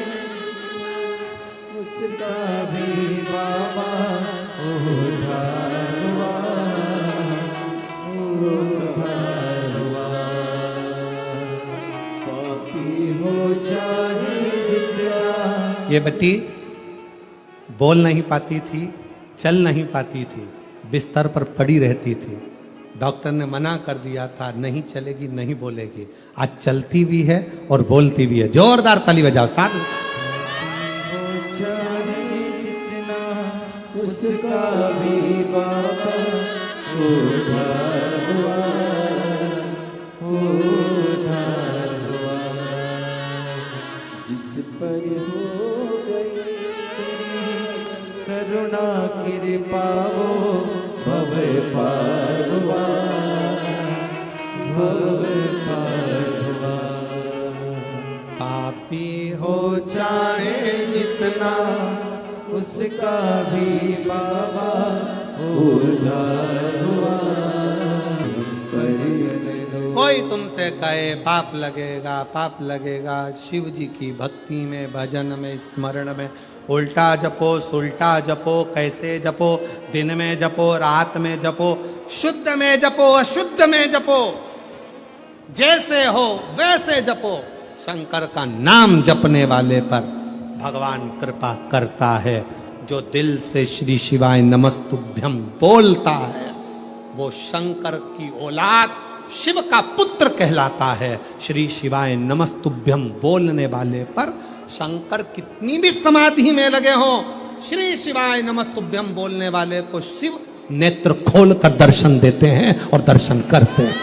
उसका भी बाबा उधारवा, उधारवा। पापी हो चाहे जितना। ये बेटी बोल नहीं पाती थी, चल नहीं पाती थी, बिस्तर पर पड़ी रहती थी। डॉक्टर ने मना कर दिया था नहीं चलेगी, नहीं बोलेगी। आज चलती भी है और बोलती भी है। जोरदार ताली बजाओ साथ में। उसका भी बाबा उधार हुआ, उधार हुआ। जिस पर हो गई करुणा कृपा वो भव पार हुआ, भव पार हुआ। पापी हो चाहे जितना, उसका भी बाबा उधार हुआ। कोई तुमसे कहे पाप लगेगा, पाप लगेगा, शिव जी की भक्ति में, भजन में, स्मरण में उल्टा जपो, सुल्टा जपो, कैसे जपो, दिन में जपो, रात में जपो, शुद्ध में जपो, अशुद्ध में जपो, जैसे हो वैसे जपो। शंकर का नाम जपने वाले पर भगवान कृपा करता है। जो दिल से श्री शिवाय नमस्तुभ्यं बोलता है वो शंकर की औलाद, शिव का पुत्र कहलाता है। श्री शिवाय नमस्तुभ्यं बोलने वाले पर शंकर कितनी भी समाधि में लगे हो, श्री शिवाय नमस्तुभ्यं बोलने वाले को शिव नेत्र खोल कर दर्शन देते हैं और दर्शन करते हैं।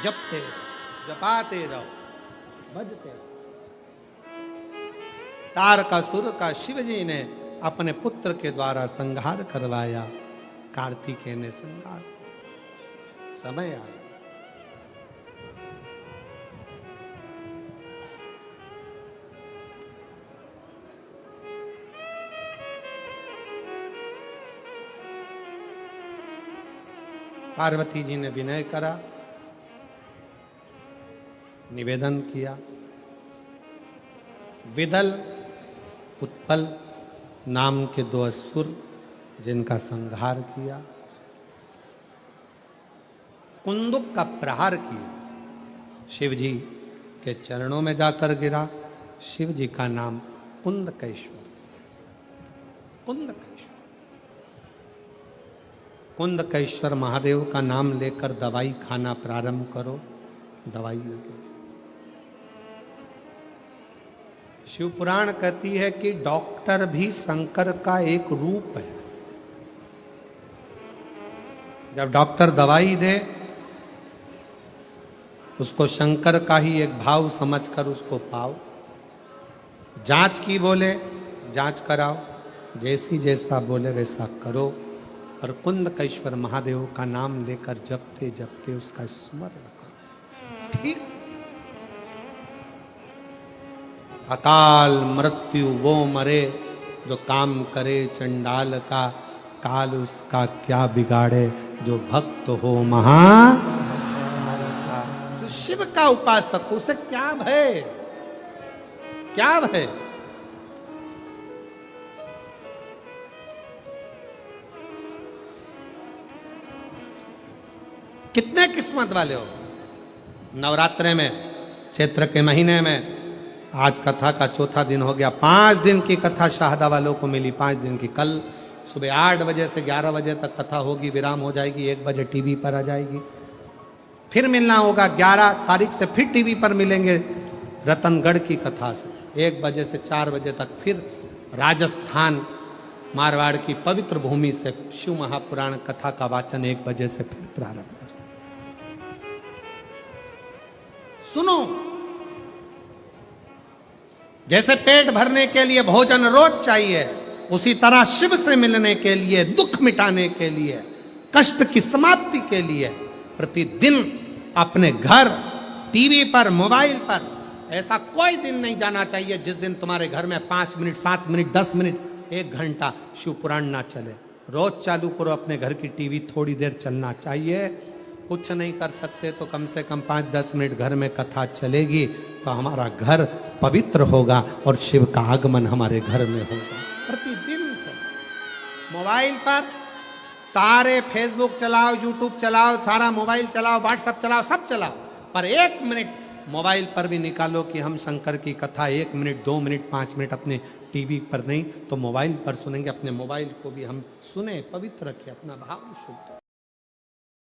जपते जपाते रहो, भजते रहो। तारकासुर का शिव जी ने अपने पुत्र के द्वारा संहार करवाया, कार्तिकेय ने संहार किया। समय आया, पार्वती जी ने विनय करा, निवेदन किया। विदल उत्पल नाम के 2 असुर जिनका संहार किया, कुंदुक का प्रहार किया, शिव जी के चरणों में जाकर गिरा। शिव जी का नाम कुंदकेश्वर, कुंदकेश्वर। कुंदकेश्वर महादेव का नाम लेकर दवाई खाना प्रारंभ करो, दवाई लगे। शिव पुराण कहती है कि डॉक्टर भी शंकर का एक रूप है। जब डॉक्टर दवाई दे उसको शंकर का ही एक भाव समझकर उसको पाओ। जांच की बोले जांच कराओ, जैसा बोले वैसा करो, और कुंदकेश्वर महादेव का नाम लेकर जपते जपते उसका स्मरण करो। ठीक। अकाल मृत्यु वो मरे जो काम करे चंडाल का, काल उसका क्या बिगाड़े जो भक्त हो जो शिव का उपासक, उसे क्या भय, क्या भय। कितने किस्मत वाले हो। नवरात्रे में, चैत्र के महीने में, आज कथा का चौथा दिन हो गया। 5 दिन की कथा शाहदा वालों को मिली, 5 दिन की। कल सुबह 8 बजे से 11 बजे तक कथा होगी, विराम हो जाएगी, 1 बजे टीवी पर आ जाएगी। फिर मिलना होगा 11 तारीख से, फिर टीवी पर मिलेंगे रतनगढ़ की कथा से 1 बजे से 4 बजे तक। फिर राजस्थान मारवाड़ की पवित्र भूमि से शिव महापुराण कथा का वाचन 1 बजे से फिर प्रारंभ हो जाए। सुनो, जैसे पेट भरने के लिए भोजन रोज चाहिए, उसी तरह शिव से मिलने के लिए, दुख मिटाने के लिए, कष्ट की समाप्ति के लिए प्रतिदिन अपने घर, टीवी पर, मोबाइल पर, ऐसा कोई दिन नहीं जाना चाहिए जिस दिन तुम्हारे घर में 5 मिनट, 7 मिनट, 10 मिनट, 1 घंटा शिव पुराण ना चले। रोज चालू करो अपने घर की टीवी, थोड़ी देर चलना चाहिए। कुछ नहीं कर सकते तो कम से कम 5-10 मिनट घर में कथा चलेगी तो हमारा घर पवित्र होगा और शिव का आगमन हमारे घर में होगा। प्रतिदिन चलो। मोबाइल पर सारे फेसबुक चलाओ, यूट्यूब चलाओ, सारा मोबाइल चलाओ, व्हाट्सएप चलाओ, सब चलाओ, पर 1 मिनट मोबाइल पर भी निकालो कि हम शंकर की कथा 1 मिनट, 2 मिनट, 5 मिनट अपने टीवी पर नहीं तो मोबाइल पर सुनेंगे। अपने मोबाइल को भी हम सुने, पवित्र रखें, अपना भाव शुद्ध।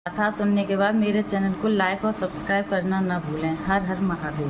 कथा सुनने के बाद मेरे चैनल को लाइक और सब्सक्राइब करना न भूलें। हर हर महादेव।